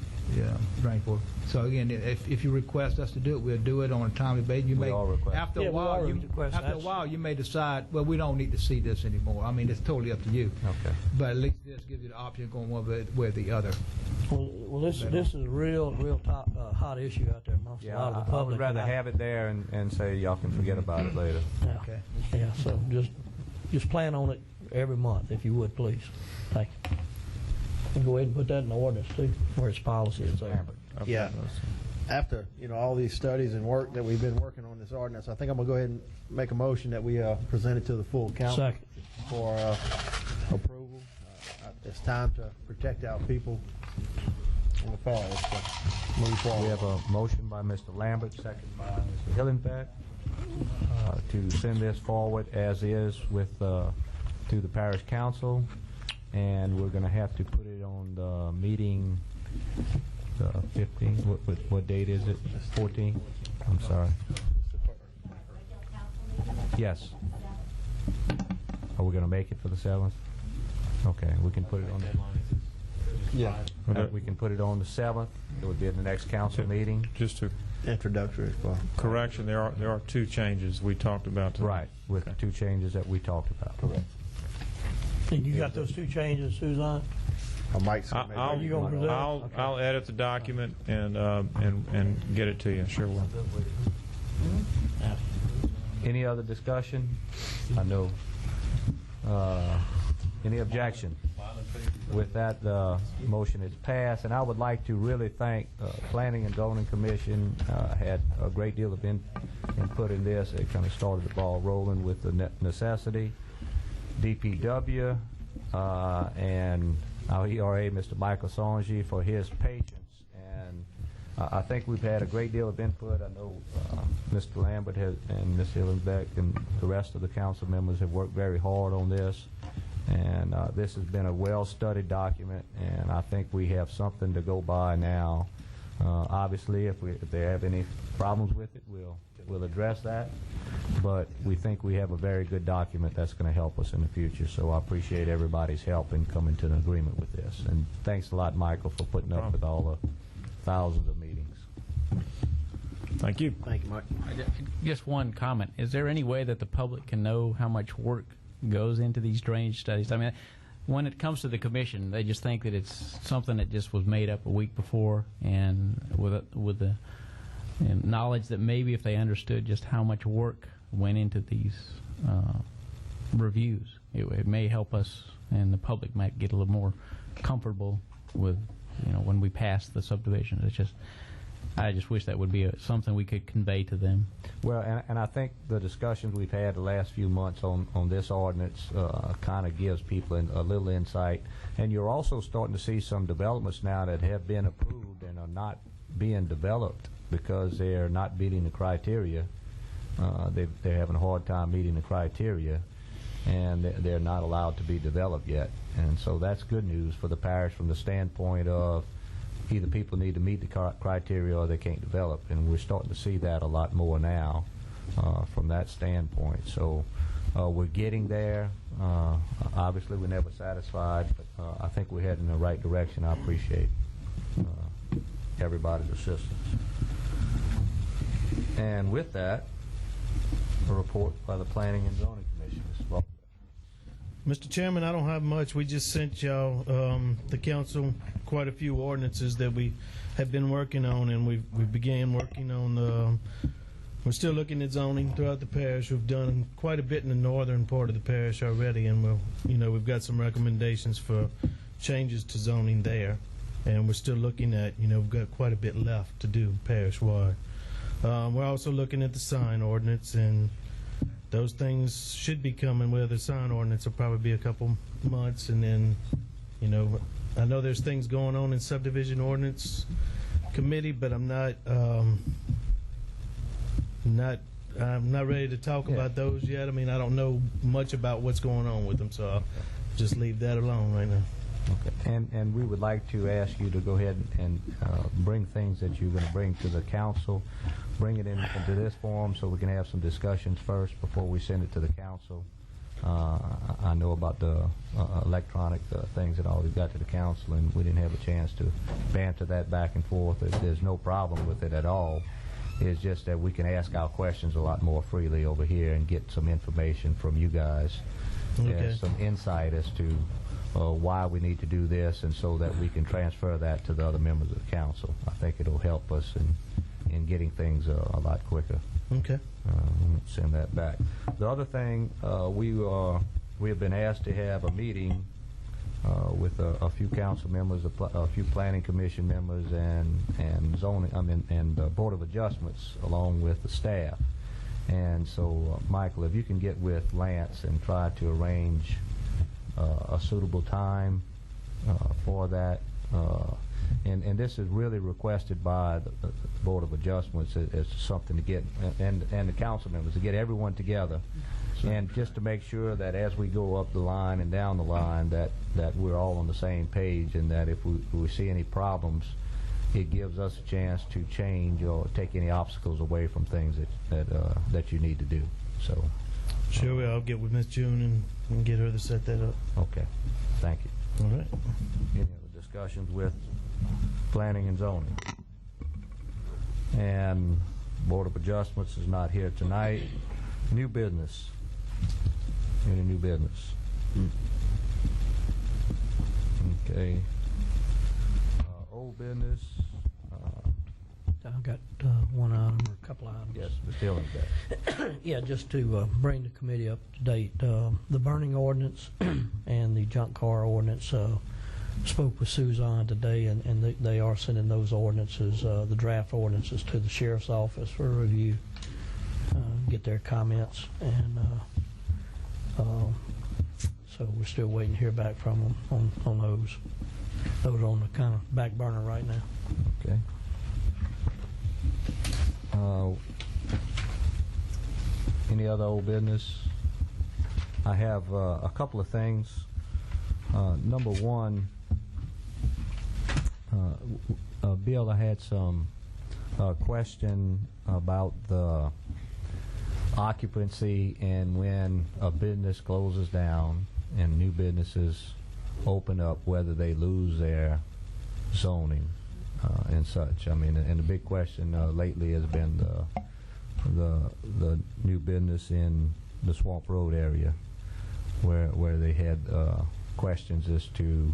Drainage Board. So again, if you request us to do it, we'll do it on a timely basis. You may, after a while, you may decide, well, we don't need to see this anymore. I mean, it's totally up to you. Okay. But at least this gives you the option of going one way or the other. Well, this is a real top hot issue out there amongst a lot of the public. I would rather have it there and say y'all can forget about it later. Yeah. Okay. Yeah. So just plan on it every month, if you would, please. Thank you. And go ahead and put that in the ordinance too, where it's policy. It's there. Yeah. After all these studies and work that we've been working on this ordinance, I think I'm gonna go ahead and make a motion that we present it to the full council for approval. It's time to protect our people in the parish. So move forward. We have a motion by Mr. Lambert, second by Mr. Hillenbeck, to send this forward as is with to the parish council, and we're going to have to put it on the meeting. The 15th. What date is it? 14th. I'm sorry. Yes. Are we going to make it for the 7th? Okay, we can put it on. We can put it on the 7th. It would be at the next council meeting. Just to introductory correction, there are two changes we talked about today. Right, with the two changes that we talked about. Correct. And you got those two changes, Suzanne? I'll edit the document and get it to you. Sure will. Any other discussion? I know. Any objection? With that, the motion is passed, and I would like to really thank Planning and Zoning Commission. Had a great deal of input in this. It kind of started the ball rolling with the necessity. DPW and our ERA, Mr. Michael Songy, for his patience. And I think we've had a great deal of input. I know Mr. Lambert and Ms. Hillenbeck and the rest of the council members have worked very hard on this. And this has been a well-studied document, and I think we have something to go by now. Obviously, if they have any problems with it, we'll address that. But we think we have a very good document that's going to help us in the future. So I appreciate everybody's help in coming to an agreement with this. And thanks a lot, Michael, for putting up with all the thousands of meetings. Thank you. Thank you, Mike. Just one comment. Is there any way that the public can know how much work goes into these drainage studies? I mean, when it comes to the commission, they just think that it's something that just was made up a week before, and with the knowledge that maybe if they understood just how much work went into these reviews, it may help us, and the public might get a little more comfortable with, when we pass the subdivision. It's just, I just wish that would be something we could convey to them. Well, and I think the discussions we've had the last few months on this ordinance kind of gives people a little insight. And you're also starting to see some developments now that have been approved and are not being developed because they're not meeting the criteria. They're having a hard time meeting the criteria, and they're not allowed to be developed yet. And so that's good news for the parish from the standpoint of either people need to meet the criteria or they can't develop, and we're starting to see that a lot more now from that standpoint. So we're getting there. Obviously, we're never satisfied, but I think we're heading in the right direction. I appreciate everybody's assistance. And with that, a report by the Planning and Zoning Commission. Mr. Chairman, I don't have much. We just sent y'all, the council, quite a few ordinances that we have been working on, and we began working on. We're still looking at zoning throughout the parish. We've done quite a bit in the northern part of the parish already, and we've got some recommendations for changes to zoning there, and we're still looking at. We've got quite a bit left to do parish-wide. We're also looking at the sign ordinance, and those things should be coming. Well, the sign ordinance will probably be a couple months, and then, I know there's things going on in subdivision ordinance committee, but I'm not ready to talk about those yet. I mean, I don't know much about what's going on with them, so I'll just leave that alone right now. Okay. And we would like to ask you to go ahead and bring things that you're going to bring to the council, bring it into this forum so we can have some discussions first before we send it to the council. I know about the electronic things that always got to the council, and we didn't have a chance to banter that back and forth. There's no problem with it at all. It's just that we can ask our questions a lot more freely over here and get some information from you guys, and some insight as to why we need to do this, and so that we can transfer that to the other members of the council. I think it'll help us in getting things a lot quicker. Okay. We'll send that back. The other thing, we have been asked to have a meeting with a few council members, a few planning commission members, and zoning, and Board of Adjustments, along with the staff. And so, Michael, if you can get with Lance and try to arrange a suitable time for that. And this is really requested by the Board of Adjustments as something to get, and the council members, to get everyone together, and just to make sure that as we go up the line and down the line that we're all on the same page, and that if we see any problems, it gives us a chance to change or take any obstacles away from things that you need to do. So. Sure, I'll get with Ms. June and get her to set that up. Okay, thank you. All right. Any other discussions with planning and zoning? And Board of Adjustments is not here tonight. New business. Any new business? Okay. Old business. I've got one item or a couple items. Yes, Ms. Dillon. Yeah, just to bring the committee up to date. The burning ordinance and the junk car ordinance, spoke with Suzanne today, and they are sending those ordinances, the draft ordinances, to the sheriff's office for review, get their comments, and so we're still waiting to hear back from them on those. those are on the kind of back burner right now. Okay. Any other old business? I have a couple of things. Number one, Bill, I had some question about the occupancy and when a business closes down and new businesses open up, whether they lose their zoning and such. I mean, and the big question lately has been the new business in the Swamp Road area, where they had questions as to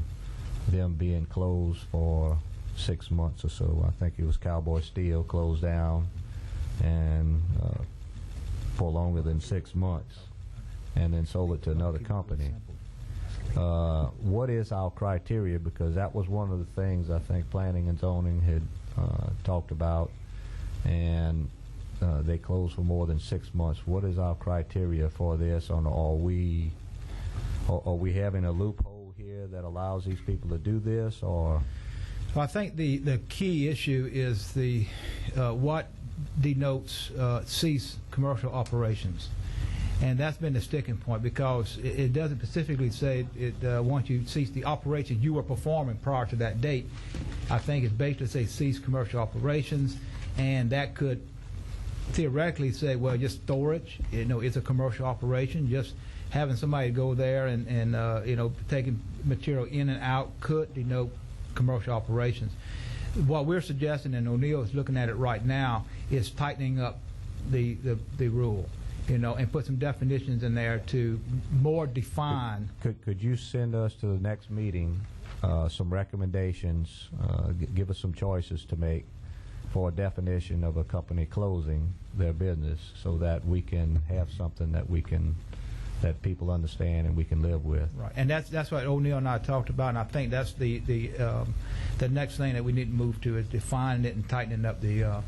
them being closed for 6 months or so. I think it was Cowboy Steel closed down and for longer than 6 months, and then sold it to another company. What is our criteria? Because that was one of the things I think Planning and Zoning had talked about, and they closed for more than 6 months. What is our criteria for this? Are we having a loophole here that allows these people to do this, or? Well, I think the key issue is the what denotes cease commercial operations. And that's been the sticking point, because it doesn't specifically say once you cease the operation you were performing prior to that date. I think it's basically say cease commercial operations, and that could theoretically say, well, just storage, it's a commercial operation. Just having somebody go there and taking material in and out could denote commercial operations. What we're suggesting, and O'Neill is looking at it right now, is tightening up the rule. And put some definitions in there to more define. Could you send us to the next meeting some recommendations, give us some choices to make for a definition of a company closing their business, so that we can have something that people understand and we can live with. Right, and that's what O'Neill and I talked about, and I think that's the next thing that we need to move to, is defining it and tightening up the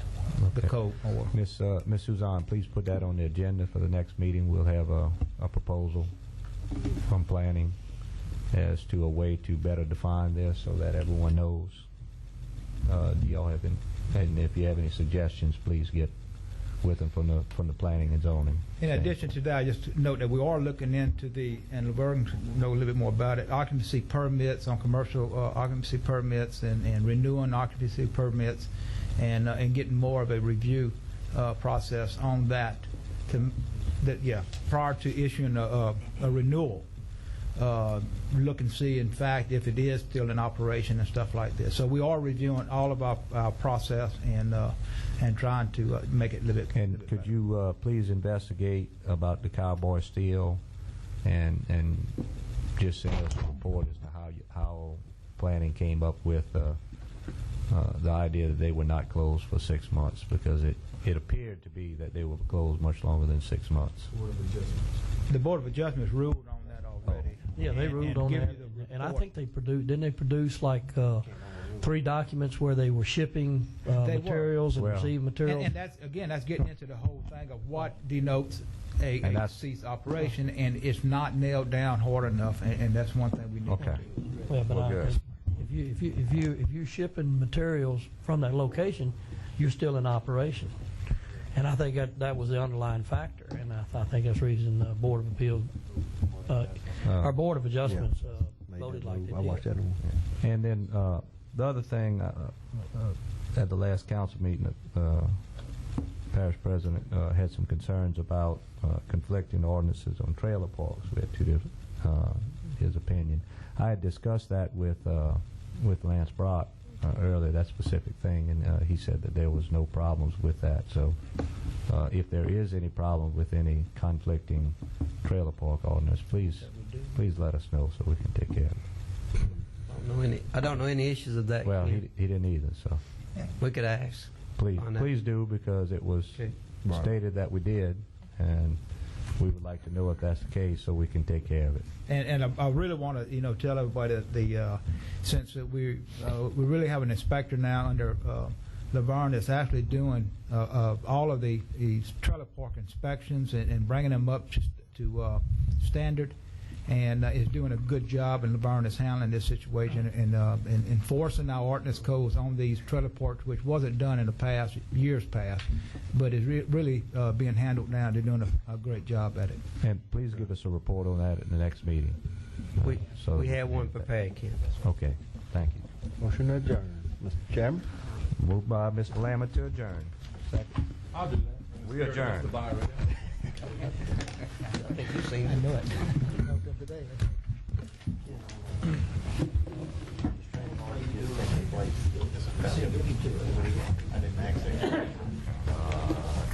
code more. Ms. Suzanne, please put that on the agenda for the next meeting. We'll have a proposal from planning as to a way to better define this so that everyone knows. Do y'all have any, and if you have any suggestions, please get with them from the planning and zoning. In addition to that, I just note that we are looking into and Laverne can know a little bit more about it, occupancy permits on commercial occupancy permits and renewing occupancy permits, and getting more of a review process on that, prior to issuing a renewal. Look and see, in fact, if it is still in operation and stuff like this. So we are reviewing all of our process and trying to make it a little bit. And could you please investigate about the Cowboy Steel and just send us a report as to how planning came up with the idea that they were not closed for 6 months, because it appeared to be that they were closed much longer than 6 months. The Board of Adjustments ruled on that already. Yeah, they ruled on that, and I think didn't they produce like 3 documents where they were shipping materials and receiving materials? And that's getting into the whole thing of what denotes a cease operation, and it's not nailed down hard enough, and that's one thing we need to do. Yeah, but if you're shipping materials from that location, you're still in operation. And I think that was the underlying factor, and I think that's the reason the Board of Appeals, our Board of Adjustments voted like they did. And then the other thing, at the last council meeting, Parish President had some concerns about conflicting ordinances on trailer parks. We had 2 different, his opinion. I had discussed that with Lance Brock earlier, that specific thing, and he said that there was no problems with that. So if there is any problem with any conflicting trailer park ordinance, please let us know so we can take care of it. I don't know any issues of that. Well, he didn't either, so we could ask. Please do, because it was stated that we did, and we would like to know if that's the case so we can take care of it. And I really want to tell everybody that since that we really have an inspector now under Laverne that's actually doing all of these trailer park inspections and bringing them up to standard. and is doing a good job, and Laverne is handling this situation and enforcing our ordinance codes on these trailer parks, which wasn't done in the past, years past, but is really being handled now. They're doing a great job at it. And please give us a report on that at the next meeting. We have one prepared, Ken. Okay, thank you. Motion adjourned. Mr. Chairman? Moved by Mr. Lambert to adjourn. Second. I'll do that. We adjourn. I think you've seen it. I know it.